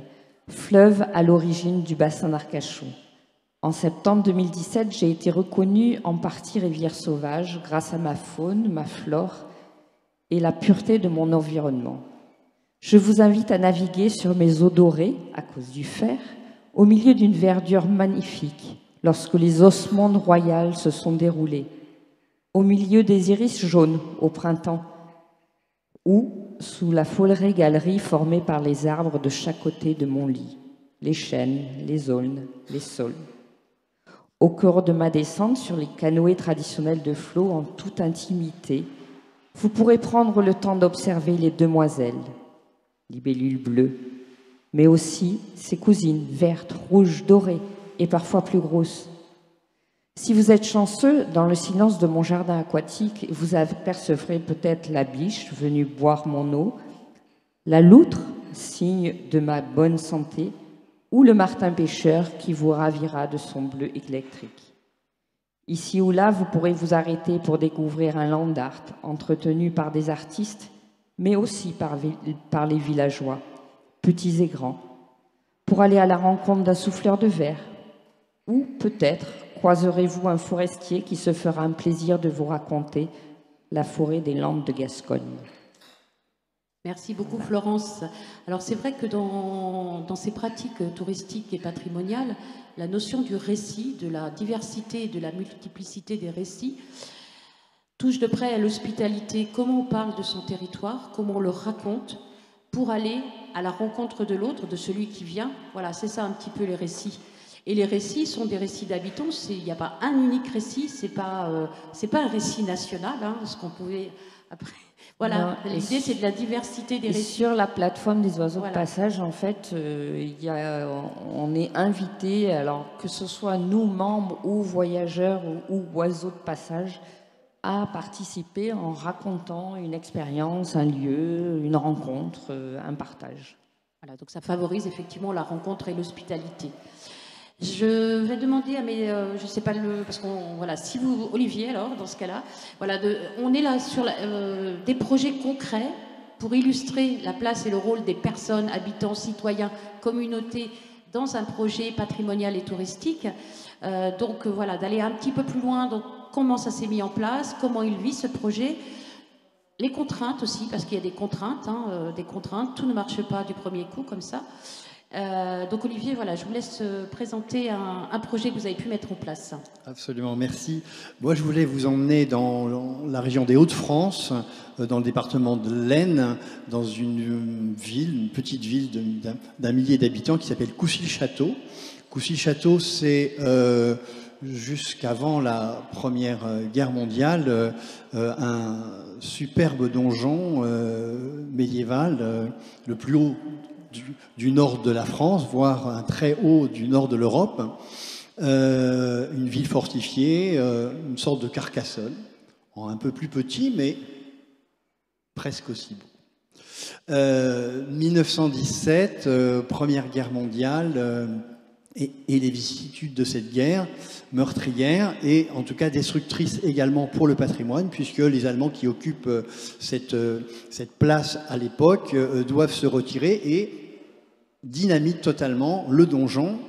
Speaker 3: fleuve à l'origine du bassin d'Arcachon. En septembre 2017, j'ai été reconnue en partie rivière sauvage grâce à ma faune, ma flore et la pureté de mon environnement. Je vous invite à naviguer sur mes eaux dorées, à cause du fer, au milieu d'une verdure magnifique, lorsque les osmondes royales se sont déroulées, au milieu des iris jaunes au printemps, ou sous la forêt galerie formée par les arbres de chaque côté de mon lit, les chênes, les aulnes, les saules. Au cours de ma descente sur les canoës traditionnels de flot en toute intimité, vous pourrez prendre le temps d'observer les demoiselles, libellules bleues, mais aussi ses cousines vertes, rouges, dorées et parfois plus grosses. Si vous êtes chanceux, dans le silence de mon jardin aquatique, vous apercevrez peut-être la biche venue boire mon eau, la loutre, signe de ma bonne santé, ou le martin pêcheur qui vous ravira de son bleu électrique. Ici ou là, vous pourrez vous arrêter pour découvrir un land art entretenu par des artistes, mais aussi par les villageois, petits et grands, pour aller à la rencontre d'un souffleur de verre. Ou peut-être croiserez-vous un forestier qui se fera un plaisir de vous raconter la forêt des Landes de Gascogne.
Speaker 1: Merci beaucoup Florence. Alors c'est vrai que dans ces pratiques touristiques et patrimoniales, la notion du récit, de la diversité et de la multiplicité des récits touche de près à l'hospitalité, comment on parle de son territoire, comment on le raconte pour aller à la rencontre de l'autre, de celui qui vient. Voilà, c'est ça un petit peu les récits. Et les récits sont des récits d'habitants, il n'y a pas un unique récit, c'est pas un récit national, hein, ce qu'on pouvait après. Voilà, l'idée c'est de la diversité des récits.
Speaker 3: Sur la plateforme des oiseaux de passage, en fait, on est invité, alors que ce soit nous, membres ou voyageurs ou oiseaux de passage, à participer en racontant une expérience, un lieu, une rencontre, un partage.
Speaker 1: Voilà, donc ça favorise effectivement la rencontre et l'hospitalité. Je vais demander à mes, je sais pas parce qu'on, voilà, si vous, Olivier, alors dans ce cas-là, voilà, on est là sur des projets concrets pour illustrer la place et le rôle des personnes, habitants, citoyens, communautés dans un projet patrimonial et touristique. Donc voilà, d'aller un petit peu plus loin. Donc comment ça s'est mis en place, comment il vit ce projet. Les contraintes aussi, parce qu'il y a des contraintes, tout ne marche pas du premier coup comme ça. Donc Olivier, voilà, je vous laisse présenter un projet que vous avez pu mettre en place.
Speaker 4: Absolument, merci. Moi, je voulais vous emmener dans la région des Hauts-de-France, dans le département de l'Aisne, dans une petite ville d'un millier d'habitants qui s'appelle Coucy-le-Château. Coucy-le-Château, c'est jusqu'avant la Première Guerre mondiale un superbe donjon médiéval, le plus haut du nord de la France, voire un très haut du nord de l'Europe, une ville fortifiée, une sorte de Carcassonne, un peu plus petit, mais presque aussi beau. 1917, Première Guerre mondiale, et les vicissitudes de cette guerre meurtrière et en tout cas destructrice également pour le patrimoine, puisque les Allemands qui occupent cette place à l'époque doivent se retirer et dynamite totalement le donjon,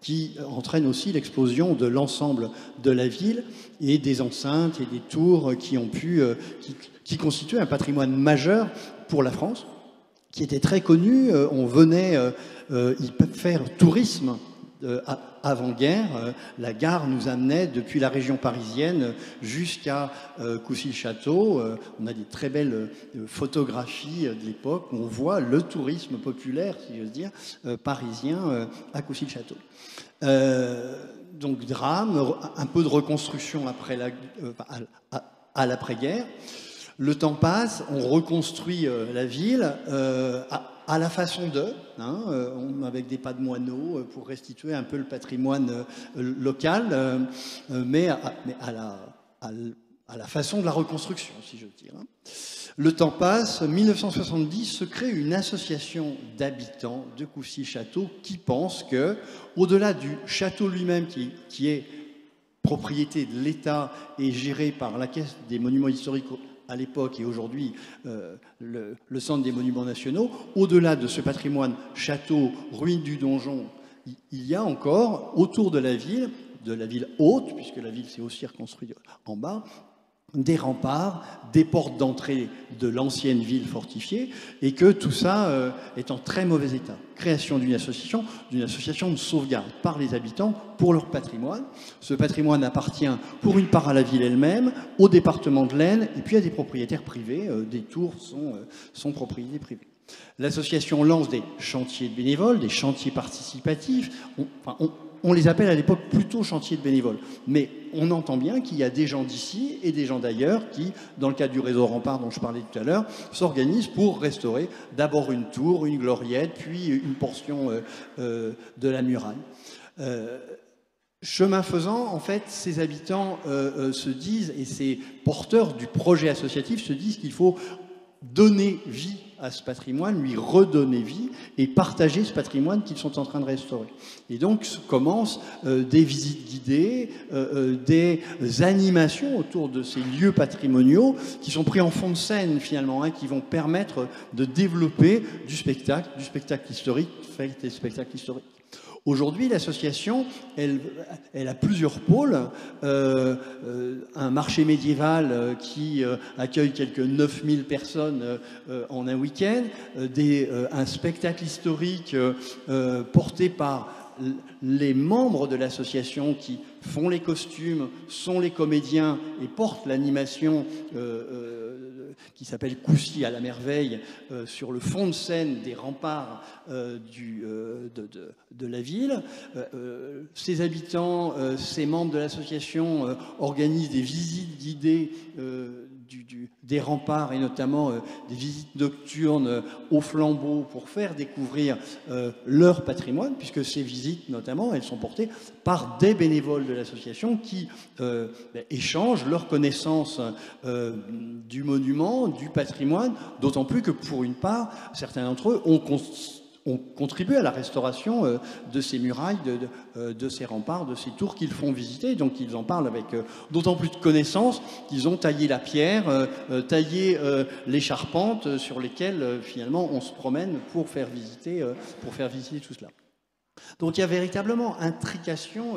Speaker 4: qui entraîne aussi l'explosion de l'ensemble de la ville et des enceintes et des tours qui constituaient un patrimoine majeur pour la France, qui était très connu. On venait y faire tourisme avant-guerre. La gare nous amenait depuis la région parisienne jusqu'à Coucy-le-Château. On a des très belles photographies de l'époque où on voit le tourisme populaire, si j'ose dire, parisien à Coucy-le-Château. Donc drame, un peu de reconstruction après à l'après-guerre. Le temps passe, on reconstruit la ville à la façon d'eux, avec des pas de moineaux pour restituer un peu le patrimoine local, mais à la façon de la reconstruction, si je veux dire. Le temps passe, 1970 se crée une association d'habitants de Coucy-Château qui pense que, au-delà du château lui-même qui est propriété de l'État et géré par la Caisse des monuments historiques à l'époque et aujourd'hui le Centre des monuments nationaux, au-delà de ce patrimoine château, ruine du donjon, il y a encore autour de la ville haute, puisque la ville s'est aussi reconstruite en bas, des remparts, des portes d'entrée de l'ancienne ville fortifiée, et que tout ça est en très mauvais état. Création d'une association de sauvegarde par les habitants pour leur patrimoine. Ce patrimoine appartient pour une part à la ville elle-même, au département de l'Aisne, et puis à des propriétaires privés. Des tours sont propriétés privées. L'association lance des chantiers de bénévoles, des chantiers participatifs. On les appelle à l'époque plutôt chantiers de bénévoles. Mais on entend bien qu'il y a des gens d'ici et des gens d'ailleurs qui, dans le cadre du réseau Rempart dont je parlais tout à l'heure, s'organisent pour restaurer d'abord une tour, une gloriette, puis une portion de la muraille. Chemin faisant, en fait, ces habitants se disent, et ces porteurs du projet associatif se disent qu'il faut donner vie à ce patrimoine, lui redonner vie et partager ce patrimoine qu'ils sont en train de restaurer. Et donc commencent des visites guidées, des animations autour de ces lieux patrimoniaux qui sont pris en fond de scène finalement, qui vont permettre de développer du spectacle historique, fait des spectacles historiques. Aujourd'hui, l'association, elle a plusieurs pôles. Un marché médiéval qui accueille quelques 9000 personnes en un week-end, un spectacle historique porté par les membres de l'association qui font les costumes, sont les comédiens et portent l'animation qui s'appelle Coucy à la merveille sur le fond de scène des remparts de la ville. Ces habitants, ces membres de l'association organisent des visites guidées des remparts et notamment des visites nocturnes au flambeau pour faire découvrir leur patrimoine, puisque ces visites notamment, elles sont portées par des bénévoles de l'association qui échangent leur connaissance du monument, du patrimoine, d'autant plus que pour une part, certains d'entre eux ont contribué à la restauration de ces murailles, de ces remparts, de ces tours qu'ils font visiter. Donc ils en parlent avec d'autant plus de connaissances qu'ils ont taillé la pierre, taillé les charpentes sur lesquelles finalement on se promène pour faire visiter tout cela. Donc il y a véritablement intrication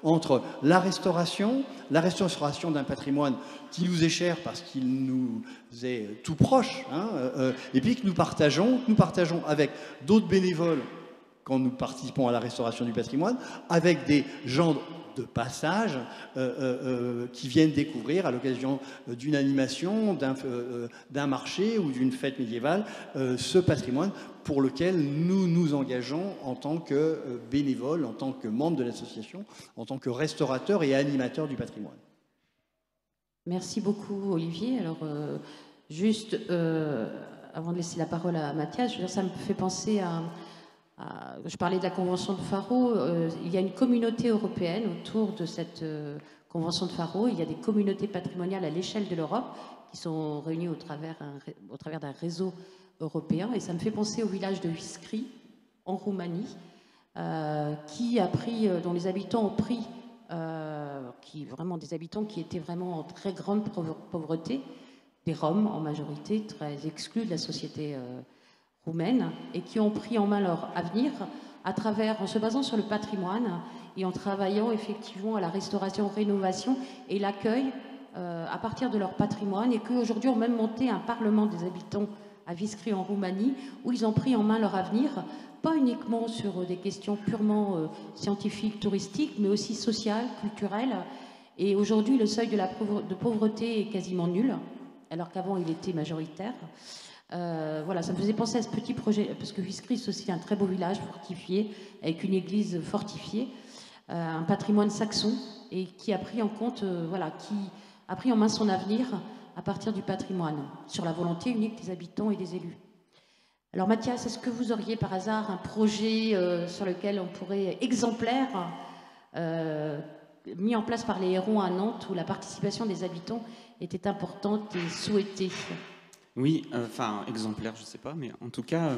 Speaker 4: entre la restauration d'un patrimoine qui nous est cher parce qu'il nous est tout proche, et puis que nous partageons avec d'autres bénévoles quand nous participons à la restauration du patrimoine, avec des gens de passage qui viennent découvrir à l'occasion d'une animation, d'un marché ou d'une fête médiévale ce patrimoine pour lequel nous nous engageons en tant que bénévoles, en tant que membres de l'association, en tant que restaurateurs et animateurs du patrimoine.
Speaker 1: Merci beaucoup Olivier. Alors juste avant de laisser la parole à Mathias, je veux dire, ça me fait penser je parlais de la Convention de Faro. Il y a une communauté européenne autour de cette Convention de Faro. Il y a des communautés patrimoniales à l'échelle de l'Europe qui sont réunies au travers d'un réseau européen. Et ça me fait penser au village de Huiscri, en Roumanie, dont les habitants ont pris, vraiment des habitants qui étaient vraiment en très grande pauvreté, des Roms en majorité, très exclus de la société roumaines et qui ont pris en main leur avenir en se basant sur le patrimoine et en travaillant effectivement à la restauration, rénovation et l'accueil à partir de leur patrimoine, et qu'aujourd'hui ont même monté un parlement des habitants à Vișcri en Roumanie, où ils ont pris en main leur avenir, pas uniquement sur des questions purement scientifiques, touristiques, mais aussi sociales, culturelles. Et aujourd'hui, le seuil de pauvreté est quasiment nul, alors qu'avant il était majoritaire. Voilà, ça me faisait penser à ce petit projet, parce que Vișcri, c'est aussi un très beau village fortifié, avec une église fortifiée, un patrimoine saxon, et qui a pris en compte, qui a pris en main son avenir à partir du patrimoine, sur la volonté unique des habitants et des élus. Alors Mathias, est-ce que vous auriez par hasard un projet sur lequel on pourrait, exemplaire, mis en place par les Hérons à Nantes, où la participation des habitants était importante et souhaitée?
Speaker 5: Oui, enfin, exemplaire, je ne sais pas, mais en tout cas,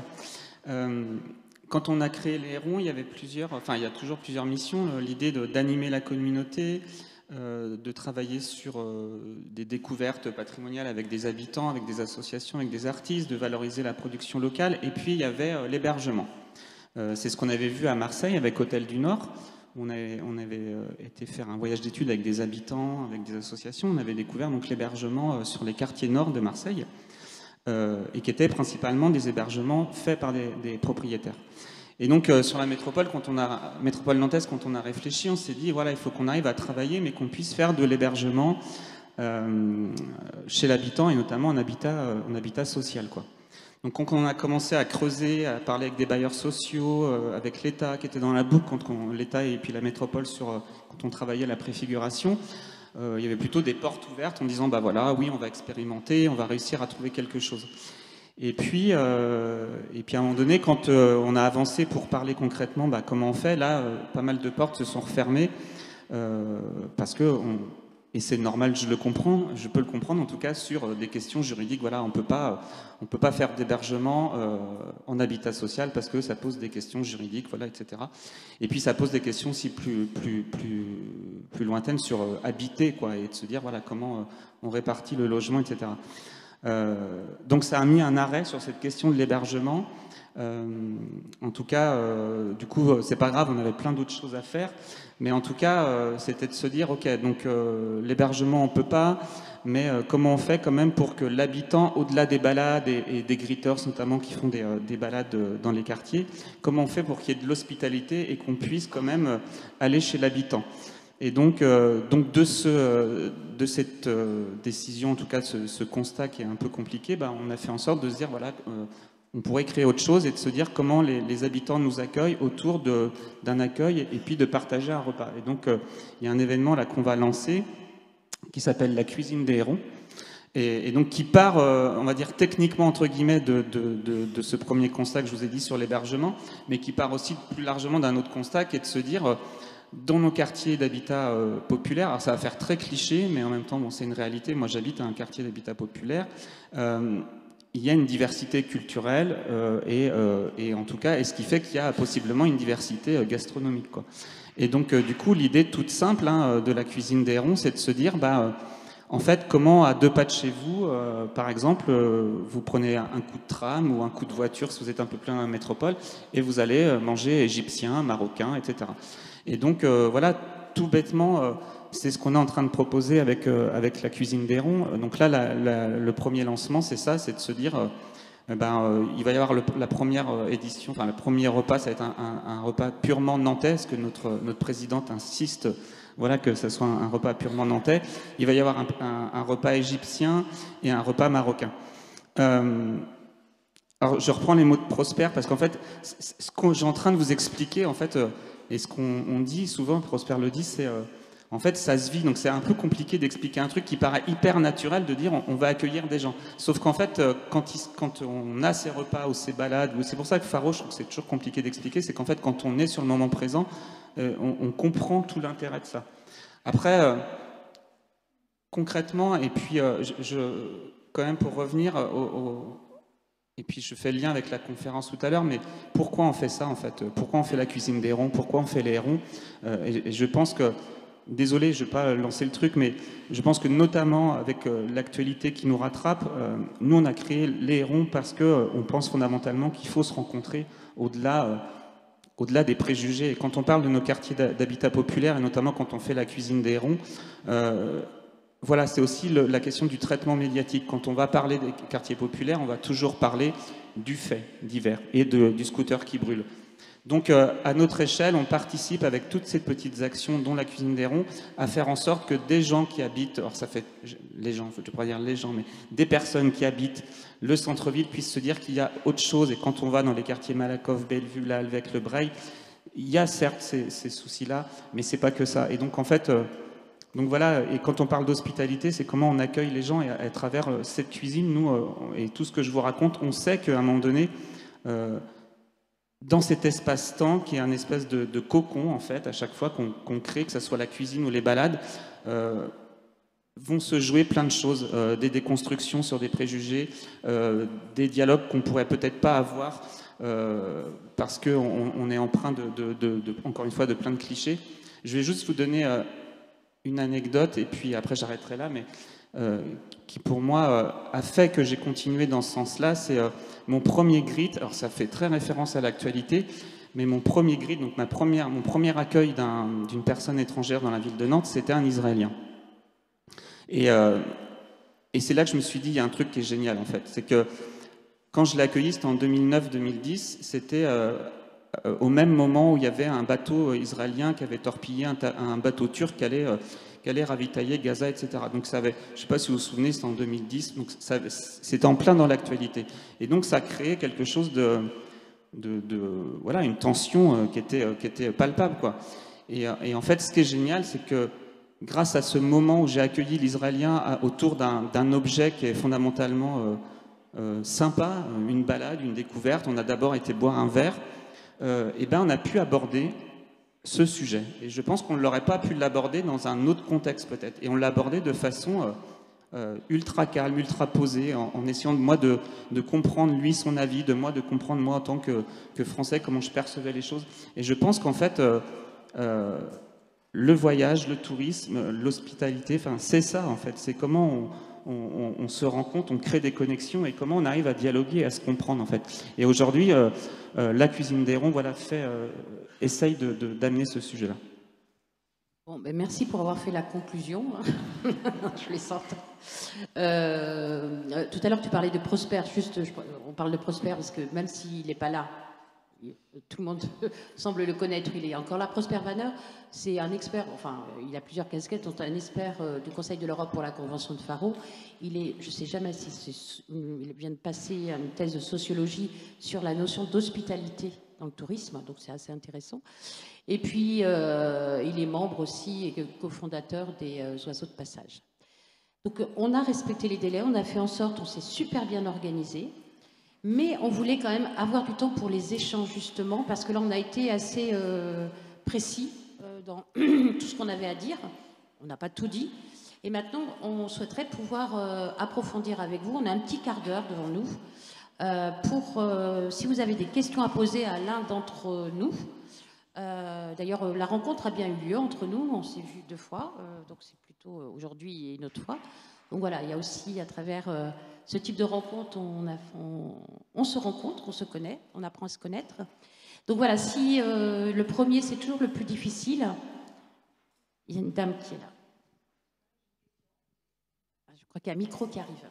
Speaker 5: quand on a créé les Hérons, il y avait il y a toujours plusieurs missions. L'idée d'animer la communauté, de travailler sur des découvertes patrimoniales avec des habitants, avec des associations, avec des artistes, de valoriser la production locale. Et puis, il y avait l'hébergement. C'est ce qu'on avait vu à Marseille avec Hôtel du Nord. On avait été faire un voyage d'études avec des habitants, avec des associations. On avait découvert donc l'hébergement sur les quartiers nord de Marseille, et qui étaient principalement des hébergements faits par des propriétaires. Et donc sur la métropole nantaise, quand on a réfléchi, on s'est dit voilà, il faut qu'on arrive à travailler, mais qu'on puisse faire de l'hébergement chez l'habitant, et notamment en habitat social, quoi. Donc quand on a commencé à creuser, à parler avec des bailleurs sociaux, avec l'État qui était dans la boucle, l'État et puis la métropole quand on travaillait la préfiguration, il y avait plutôt des portes ouvertes en disant bah voilà, oui, on va expérimenter, on va réussir à trouver quelque chose. Et puis à un moment donné, quand on a avancé pour parler concrètement, bah, comment on fait, là, pas mal de portes se sont refermées parce que et c'est normal, je peux le comprendre en tout cas sur des questions juridiques. Voilà, on peut pas faire d'hébergement en habitat social parce que ça pose des questions juridiques, voilà, etc. Et puis ça pose des questions aussi plus lointaines sur habiter, quoi, et de se dire voilà comment on répartit le logement, etc. Donc ça a mis un arrêt sur cette question de l'hébergement. En tout cas, du coup, c'est pas grave, on avait plein d'autres choses à faire, mais en tout cas, c'était de se dire, ok, donc l'hébergement on peut pas, mais comment on fait quand même pour que l'habitant, au-delà des balades et des greeters notamment qui font des balades dans les quartiers, comment on fait pour qu'il y ait de l'hospitalité et qu'on puisse quand même aller chez l'habitant. Et donc de cette décision, en tout cas ce constat qui est un peu compliqué, bah, on a fait en sorte de se dire voilà, on pourrait créer autre chose et de se dire comment les habitants nous accueillent autour d'un accueil et puis de partager un repas. Et donc il y a un événement là qu'on va lancer qui s'appelle la cuisine des Hérons, et donc qui part, on va dire techniquement entre guillemets de ce premier constat que je vous ai dit sur l'hébergement, mais qui part aussi plus largement d'un autre constat qui est de se dire dans nos quartiers d'habitat populaire, alors ça va faire très cliché, mais en même temps, bon, c'est une réalité. Moi, j'habite à un quartier d'habitat populaire. Il y a une diversité culturelle et en tout cas, et ce qui fait qu'il y a possiblement une diversité gastronomique, quoi. Et donc, du coup, l'idée toute simple de la cuisine des Hérons, c'est de se dire, en fait, comment à 2 pas de chez vous, par exemple, vous prenez un coup de tram ou un coup de voiture si vous êtes un peu plein dans la métropole, et vous allez manger égyptien, marocain, etc. Et donc, voilà, tout bêtement, c'est ce qu'on est en train de proposer avec la cuisine des Hérons. Donc là, le premier lancement, c'est ça, c'est de se dire, il va y avoir la première édition, enfin le premier repas, ça va être un repas purement nantais, parce que notre présidente insiste, voilà, que ce soit un repas purement nantais. Il va y avoir un repas égyptien et un repas marocain. Alors, je reprends les mots de Prosper, parce qu'en fait, ce que j'ai en train de vous expliquer, en fait, et ce qu'on dit souvent, Prosper le dit, c'est en fait, ça se vit. Donc, c'est un peu compliqué d'expliquer un truc qui paraît hyper naturel, de dire on va accueillir des gens. Sauf qu'en fait, quand on a ces repas ou ces balades, c'est pour ça que Faro, je trouve que c'est toujours compliqué d'expliquer, c'est qu'en fait, quand on est sur le moment présent, on comprend tout l'intérêt de ça. Après, concrètement, et puis, quand même, pour revenir et puis je fais le lien avec la conférence tout à l'heure, mais pourquoi on fait ça en fait? Pourquoi on fait la cuisine des Hérons? Pourquoi on fait les Hérons? Et je pense que désolé, je ne vais pas lancer le truc, mais je pense que notamment avec l'actualité qui nous rattrape, nous on a créé les Hérons parce qu'on pense fondamentalement qu'il faut se rencontrer au-delà des préjugés. Et quand on parle de nos quartiers d'habitat populaire, et notamment quand on fait la cuisine des Hérons, voilà, c'est aussi la question du traitement médiatique. Quand on va parler des quartiers populaires, on va toujours parler du fait divers et du scooter qui brûle. Donc, à notre échelle, on participe avec toutes ces petites actions, dont la cuisine des ronds, à faire en sorte que des gens qui habitent, alors ça fait les gens, je ne veux pas dire les gens, mais des personnes qui habitent le centre-ville puissent se dire qu'il y a autre chose. Et quand on va dans les quartiers Malakoff, Bellevue, La Halvec, Le Breil, il y a certes ces soucis-là, mais c'est pas que ça. Et donc, en fait, donc voilà, et quand on parle d'hospitalité, c'est comment on accueille les gens, et à travers cette cuisine, nous, et tout ce que je vous raconte, on sait qu'à un moment donné, dans cet espace-temps, qui est un espèce de cocon, en fait, à chaque fois qu'on crée, que ce soit la cuisine ou les balades, vont se jouer plein de choses, des déconstructions sur des préjugés, des dialogues qu'on pourrait peut-être pas avoir, parce qu'on est empreint, encore une fois, de plein de clichés. Je vais juste vous donner une anecdote, et puis après j'arrêterai là, mais qui pour moi a fait que j'ai continué dans ce sens-là. C'est mon premier grit, alors ça fait très référence à l'actualité, mais mon premier grit, donc mon premier accueil d'une personne étrangère dans la ville de Nantes, c'était un Israélien. Et c'est là que je me suis dit, il y a un truc qui est génial en fait, c'est que quand je l'ai accueilli, c'était en 2009-2010, c'était au même moment où il y avait un bateau israélien qui avait torpillé un bateau turc qui allait ravitailler Gaza, etc. Donc ça avait, je ne sais pas si vous vous souvenez, c'était en 2010, donc c'était en plein dans l'actualité. Et donc ça a créé quelque chose voilà, une tension qui était palpable, quoi. Et en fait, ce qui est génial, c'est que grâce à ce moment où j'ai accueilli l'Israélien autour d'un objet qui est fondamentalement sympa, une balade, une découverte, on a d'abord été boire un verre, et ben on a pu aborder ce sujet. Et je pense qu'on ne l'aurait pas pu l'aborder dans un autre contexte peut-être. Et on l'a abordé de façon ultra calme, ultra posée, en essayant de comprendre lui son avis, de comprendre moi en tant que Français comment je percevais les choses. Et je pense qu'en fait, le voyage, le tourisme, l'hospitalité, enfin c'est ça en fait. C'est comment on se rend compte, on crée des connexions et comment on arrive à dialoguer et à se comprendre en fait. Et aujourd'hui, la cuisine des ronds, voilà, essaye d'amener ce sujet-là.
Speaker 1: Bon, ben merci pour avoir fait la conclusion. Je les sens. Tout à l'heure, tu parlais de Prosper. Juste, on parle de Prosper parce que même s'il n'est pas là, tout le monde semble le connaître. Il est encore là. Prosper Wanner, c'est un expert. Enfin, il a plusieurs casquettes. C'est un expert du Conseil de l'Europe pour la Convention de Faro. Je ne sais jamais si il vient de passer une thèse de sociologie sur la notion d'hospitalité dans le tourisme. Donc, c'est assez intéressant. Et puis, il est membre aussi et cofondateur des Oiseaux de Passage. Donc, on a respecté les délais, on a fait en sorte, on s'est super bien organisé, mais on voulait quand même avoir du temps pour les échanges, justement, parce que là, on a été assez précis dans tout ce qu'on avait à dire. On n'a pas tout dit. Et maintenant, on souhaiterait pouvoir approfondir avec vous. On a un petit quart d'heure devant nous si vous avez des questions à poser à l'un d'entre nous. D'ailleurs, la rencontre a bien eu lieu entre nous, on s'est vu 2 fois, donc c'est plutôt aujourd'hui et une autre fois. Donc voilà, il y a aussi à travers ce type de rencontre, on se rencontre, on se connaît, on apprend à se connaître. Donc voilà, si le premier c'est toujours le plus difficile, il y a une dame qui est là. Je crois qu'il y a un micro qui arrive.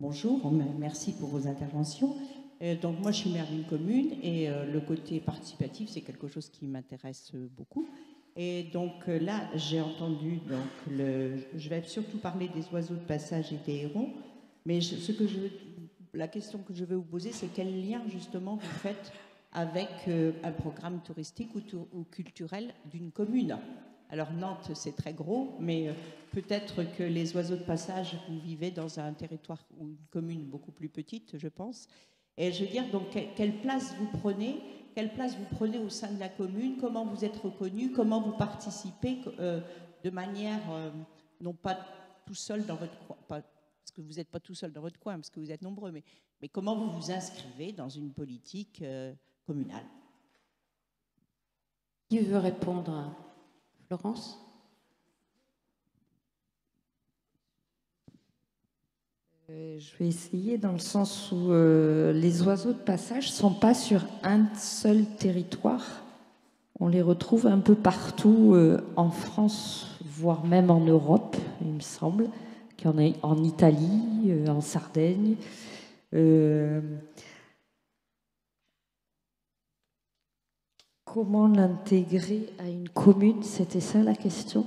Speaker 6: Bonjour, merci pour vos interventions. Donc moi je suis maire d'une commune et le côté participatif c'est quelque chose qui m'intéresse beaucoup. Et donc là j'ai entendu, je vais surtout parler des oiseaux de passage et des hérons, mais la question que je vais vous poser c'est quel lien justement vous faites avec un programme touristique ou culturel d'une commune. Alors Nantes c'est très gros, mais peut-être que les oiseaux de passage, vous vivez dans un territoire ou une commune beaucoup plus petite je pense. Et je veux dire, donc, quelle place vous prenez au sein de la commune, comment vous êtes reconnu, comment vous participez de manière, non pas tout seul dans votre coin, parce que vous n'êtes pas tout seul dans votre coin, parce que vous êtes nombreux, mais comment vous vous inscrivez dans une politique communale.
Speaker 1: Qui veut répondre? Florence?
Speaker 3: Je vais essayer dans le sens où les oiseaux de passage ne sont pas sur un seul territoire. On les retrouve un peu partout en France, voire même en Europe, il me semble, qu'il y en a en Italie, en Sardaigne. Comment l'intégrer à une commune? C'était ça la question?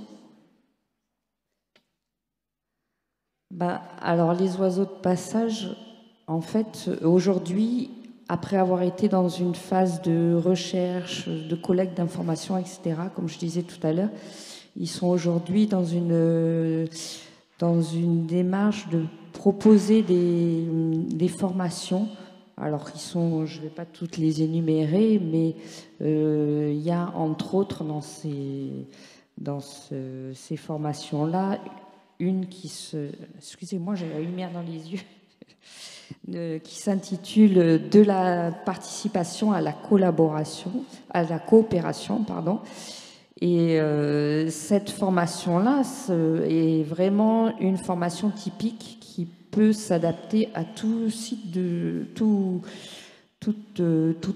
Speaker 3: Alors les oiseaux de passage, en fait, aujourd'hui, après avoir été dans une phase de recherche, de collecte d'informations, etc., comme je disais tout à l'heure, ils sont aujourd'hui dans une démarche de proposer des formations. Alors, je ne vais pas toutes les énumérer, mais il y a entre autres dans ces formations-là, une excusez-moi, j'ai la lumière dans les yeux, qui s'intitule « De la participation à la coopération, pardon. Et cette formation-là est vraiment une formation typique qui peut s'adapter à tout site tout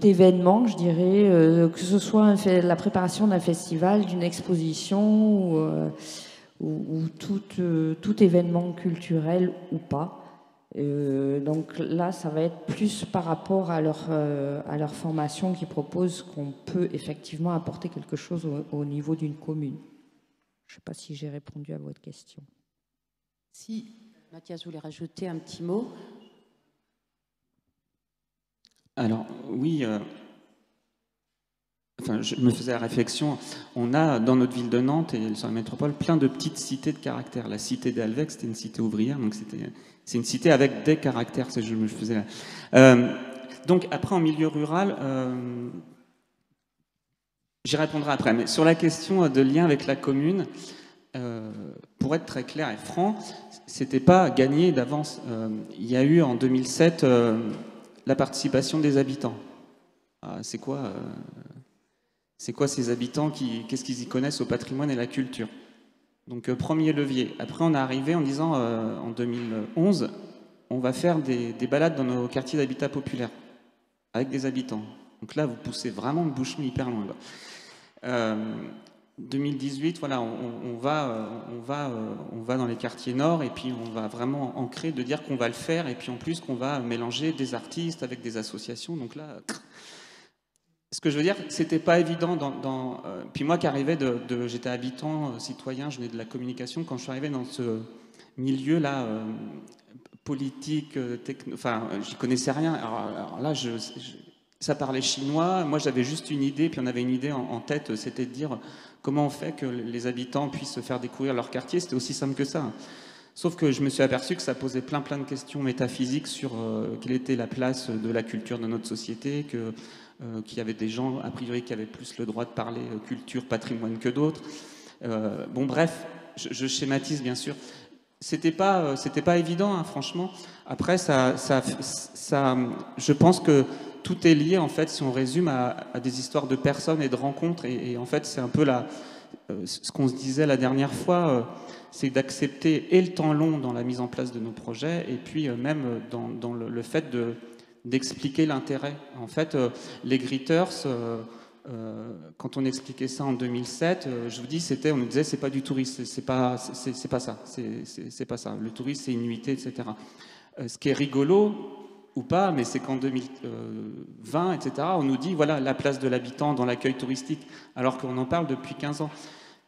Speaker 3: événement, je dirais, que ce soit la préparation d'un festival, d'une exposition ou tout événement culturel ou pas. Donc là, ça va être plus par rapport à leur formation qui propose qu'on peut effectivement apporter quelque chose au niveau d'une commune. Je ne sais pas si j'ai répondu à votre question.
Speaker 1: Si Mathias voulait rajouter un petit mot.
Speaker 5: Alors oui, je me faisais la réflexion, on a dans notre ville de Nantes et sur la métropole plein de petites cités de caractère. La cité d'Alvec, c'était une cité ouvrière, donc c'est une cité avec des caractères, je me faisais là. Donc après en milieu rural, j'y répondrai après, mais sur la question de lien avec la commune, pour être très clair et franc, c'était pas gagné d'avance. Il y a eu en 2007 la participation des habitants. C'est quoi ces habitants, qu'est-ce qu'ils y connaissent au patrimoine et la culture? Donc premier levier. Après on est arrivé en disant en 2011, on va faire des balades dans nos quartiers d'habitat populaire avec des habitants. Donc là vous poussez vraiment le bouchon hyper loin. 2018, voilà, on va dans les quartiers nord et puis on va vraiment ancrer de dire qu'on va le faire et puis en plus qu'on va mélanger des artistes avec des associations. Donc là, ce que je veux dire, c'était pas évident puis moi qui arrivais j'étais habitant, citoyen, je venais de la communication, quand je suis arrivé dans ce milieu-là, politique, enfin, j'y connaissais rien. Alors là, ça parlait chinois, moi j'avais juste une idée, puis on avait une idée en tête, c'était de dire comment on fait que les habitants puissent se faire découvrir leur quartier, c'était aussi simple que ça. Sauf que je me suis aperçu que ça posait plein de questions métaphysiques sur quelle était la place de la culture dans notre société, qu'il y avait des gens, a priori, qui avaient plus le droit de parler culture, patrimoine que d'autres. Bon, bref, je schématise bien sûr. C'était pas évident, hein, franchement. Après, je pense que tout est lié, en fait, si on résume, à des histoires de personnes et de rencontres. Et en fait, c'est un peu ce qu'on se disait la dernière fois, c'est d'accepter et le temps long dans la mise en place de nos projets, et puis même dans le fait d'expliquer l'intérêt. En fait, les Gritters, quand on expliquait ça en 2007, je vous dis, on nous disait c'est pas du tourisme, c'est pas ça, c'est pas ça. Le tourisme, c'est une nuitée, etc. Ce qui est rigolo ou pas, mais c'est qu'en 2020, etc., on nous dit voilà la place de l'habitant dans l'accueil touristique, alors qu'on en parle depuis 15 ans.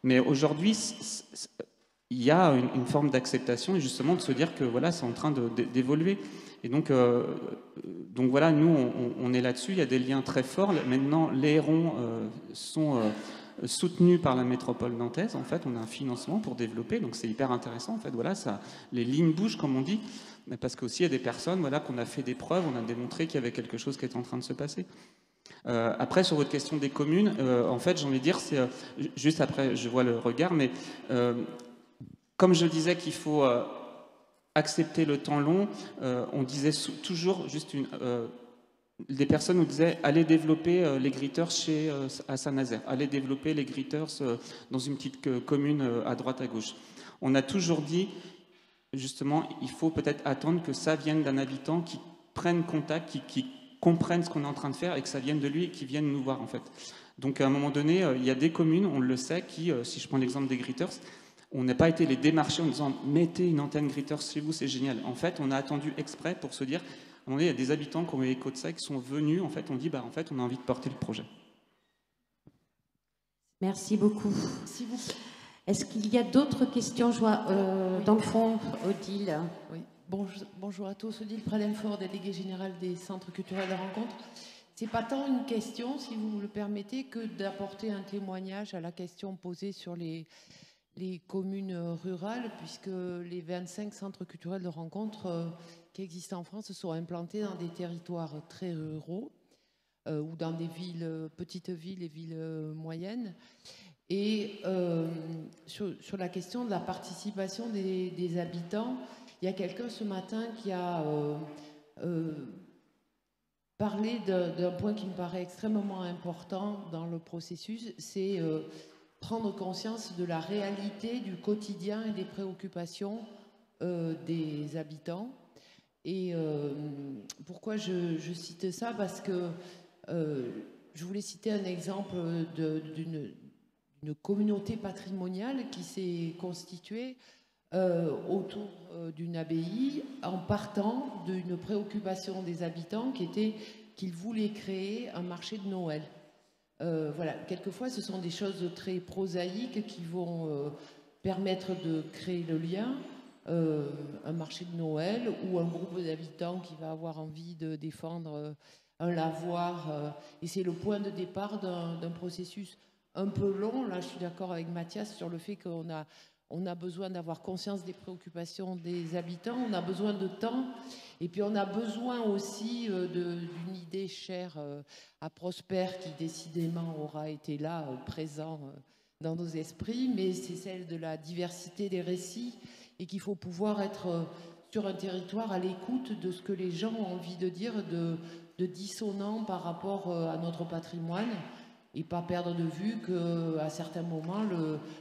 Speaker 5: Mais aujourd'hui, il y a une forme d'acceptation et justement de se dire que voilà, c'est en train d'évoluer. Et donc voilà, nous, on est là-dessus, il y a des liens très forts. Maintenant, les hérons sont soutenus par la métropole nantaise. En fait, on a un financement pour développer, donc c'est hyper intéressant. En fait, voilà, les lignes bougent, comme on dit, mais parce qu'aussi, il y a des personnes voilà, qu'on a fait des preuves, on a démontré qu'il y avait quelque chose qui était en train de se passer. Après, sur votre question des communes, en fait, j'ai envie de dire, c'est juste après, je vois le regard, mais comme je disais qu'il faut accepter le temps long, on disait toujours juste des personnes nous disaient allez développer les Gritters à Saint-Nazaire, allez développer les Gritters dans une petite commune à droite, à gauche. On a toujours dit, justement, il faut peut-être attendre que ça vienne d'un habitant qui prenne contact, qui comprenne ce qu'on est en train de faire et que ça vienne de lui et qui vienne nous voir, en fait. Donc, à un moment donné, il y a des communes, on le sait, qui, si je prends l'exemple des Gritters, on n'a pas été les démarcher en disant « mettez une antenne Gritters chez vous, c'est génial ». En fait, on a attendu exprès pour se dire à un moment donné, il y a des habitants qui ont eu écho de ça, qui sont venus, en fait, on dit, en fait, on a envie de porter le projet.
Speaker 1: Merci beaucoup. Est-ce qu'il y a d'autres questions? Je vois dans le fond, Odile.
Speaker 7: Oui. Bonjour à tous, Odile Pradenfort, déléguée générale des centres culturels de rencontre. C'est pas tant une question, si vous le permettez, que d'apporter un témoignage à la question posée sur les communes rurales, puisque les 25 centres culturels de rencontre qui existent en France sont implantés dans des territoires très ruraux ou dans des villes, petites villes et villes moyennes. Et sur la question de la participation des habitants, il y a quelqu'un ce matin qui a parlé d'un point qui me paraît extrêmement important dans le processus, c'est prendre conscience de la réalité du quotidien et des préoccupations des habitants. Et pourquoi je cite ça? Parce que je voulais citer un exemple d'une communauté patrimoniale qui s'est constituée autour d'une abbaye en partant d'une préoccupation des habitants qui était qu'ils voulaient créer un marché de Noël. Voilà, quelquefois ce sont des choses très prosaïques qui vont permettre de créer le lien, un marché de Noël ou un groupe d'habitants qui va avoir envie de défendre un lavoir, et c'est le point de départ d'un processus un peu long. Là, je suis d'accord avec Mathias sur le fait qu'on a besoin d'avoir conscience des préoccupations des habitants, on a besoin de temps, et puis on a besoin aussi d'une idée chère à Prosper, qui décidément aura été là, présent dans nos esprits, mais c'est celle de la diversité des récits, et qu'il faut pouvoir être sur un territoire à l'écoute de ce que les gens ont envie de dire, de dissonant par rapport à notre patrimoine, et pas perdre de vue qu'à certains moments,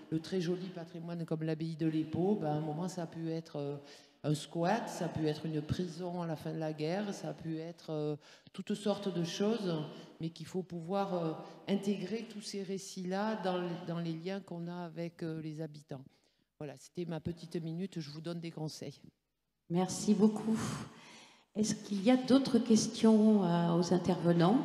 Speaker 7: le très joli patrimoine comme l'abbaye de l'Épau, à un moment, ça a pu être un squat, ça a pu être une prison à la fin de la guerre, ça a pu être toutes sortes de choses, mais qu'il faut pouvoir intégrer tous ces récits-là dans les liens qu'on a avec les habitants. Voilà, c'était ma petite minute, je vous donne des conseils.
Speaker 1: Merci beaucoup. Est-ce qu'il y a d'autres questions aux intervenants?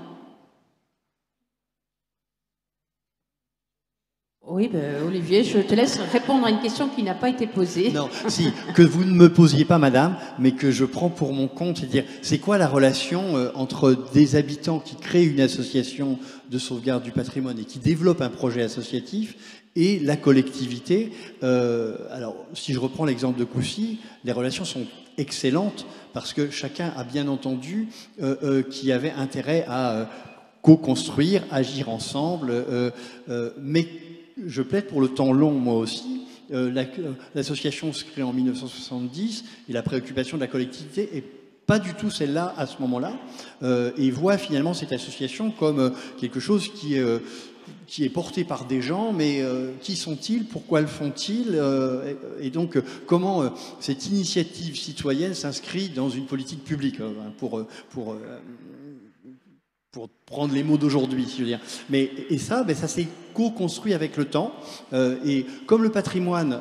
Speaker 1: Oui, Olivier, je te laisse répondre à une question qui n'a pas été posée.
Speaker 4: Non, si, que vous ne me posiez pas, madame, mais que je prends pour mon compte, c'est-à-dire, c'est quoi la relation entre des habitants qui créent une association de sauvegarde du patrimoine et qui développent un projet associatif et la collectivité? Alors, si je reprends l'exemple de Coucy, les relations sont excellentes parce que chacun a bien entendu qu'il y avait intérêt à co-construire, agir ensemble, mais je plaide pour le temps long, moi aussi. L'association se crée en 1970 et la préoccupation de la collectivité est pas du tout celle-là à ce moment-là, et voit finalement cette association comme quelque chose qui est porté par des gens, mais qui sont-ils, pourquoi le font-ils, et donc comment cette initiative citoyenne s'inscrit dans une politique publique, pour prendre les mots d'aujourd'hui, si je veux dire. Et ça s'est co-construit avec le temps. Et comme le patrimoine,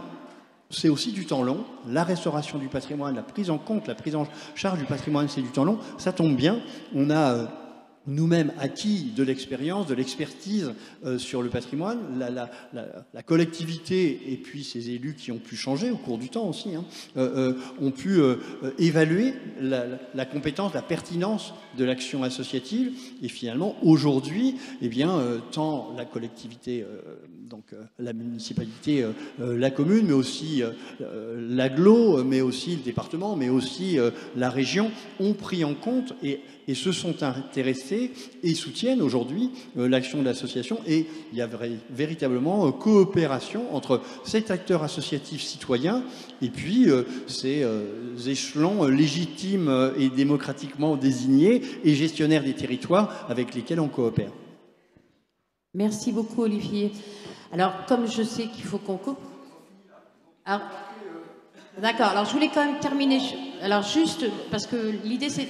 Speaker 4: c'est aussi du temps long, la restauration du patrimoine, la prise en compte, la prise en charge du patrimoine, c'est du temps long, ça tombe bien. On a nous-mêmes acquis de l'expérience, de l'expertise sur le patrimoine, la collectivité et puis ces élus qui ont pu changer au cours du temps aussi, ont pu évaluer la compétence, la pertinence de l'action associative, et finalement aujourd'hui, tant la collectivité, donc la municipalité, la commune, mais aussi l'agglo, mais aussi le département, mais aussi la région, ont pris en compte et se sont intéressés intéressés et soutiennent aujourd'hui l'action de l'association. Et il y a véritablement coopération entre cet acteur associatif citoyen et puis ces échelons légitimes et démocratiquement désignés et gestionnaires des territoires avec lesquels on coopère.
Speaker 1: Merci beaucoup, Olivier. Alors, comme je sais qu'il faut qu'on coupe... D'accord, alors je voulais quand même terminer... Alors juste, parce que l'idée c'est...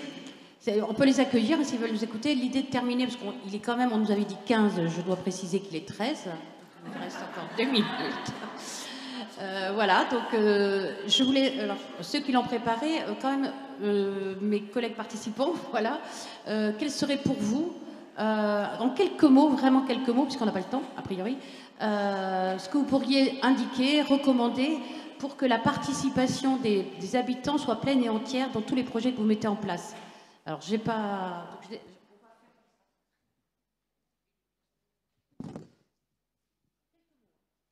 Speaker 1: On peut les accueillir s'ils veulent nous écouter. L'idée de terminer, parce qu'il est quand même, on nous avait dit 15, je dois préciser qu'il est 13. Il reste encore 2 minutes. Voilà, donc je voulais... Alors, ceux qui l'ont préparé, quand même, mes collègues participants, voilà. Quel serait pour vous, en quelques mots, vraiment quelques mots, puisqu'on n'a pas le temps, a priori, ce que vous pourriez indiquer, recommander pour que la participation des habitants soit pleine et entière dans tous les projets que vous mettez en place. Alors, j'ai pas...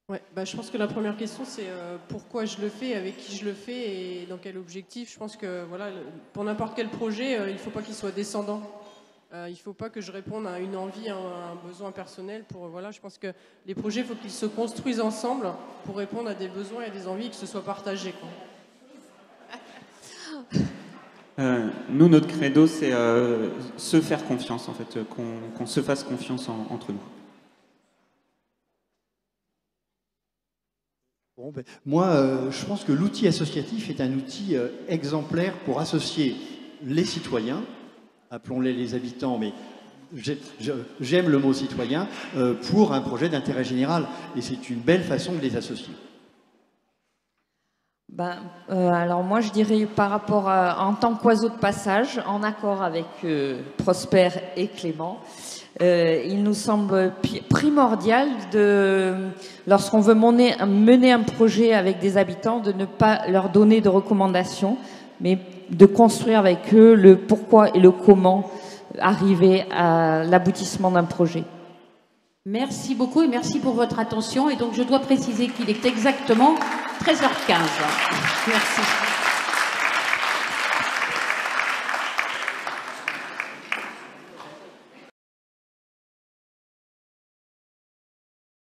Speaker 2: Ouais, je pense que la première question, c'est pourquoi je le fais, avec qui je le fais et dans quel objectif. Je pense que voilà, pour n'importe quel projet, il ne faut pas qu'il soit descendant. Il ne faut pas que je réponde à une envie, à un besoin personnel. Voilà, je pense que les projets, il faut qu'ils se construisent ensemble pour répondre à des besoins et à des envies et que ce soit partagé, quoi.
Speaker 5: Nous, notre credo, c'est se faire confiance, en fait, qu'on se fasse confiance entre nous.
Speaker 4: Bon, moi, je pense que l'outil associatif est un outil exemplaire pour associer les citoyens, appelons-les les habitants, mais j'aime le mot citoyen, pour un projet d'intérêt général. Et c'est une belle façon de les associer.
Speaker 3: Alors moi je dirais par rapport en tant qu'oiseau de passage, en accord avec Prosper et Clément, il nous semble primordial lorsqu'on veut mener un projet avec des habitants, de ne pas leur donner de recommandations, mais de construire avec eux le pourquoi et le comment arriver à l'aboutissement d'un projet.
Speaker 1: Merci beaucoup et merci pour votre attention. Et donc, je dois préciser qu'il est exactement 13h15. Merci.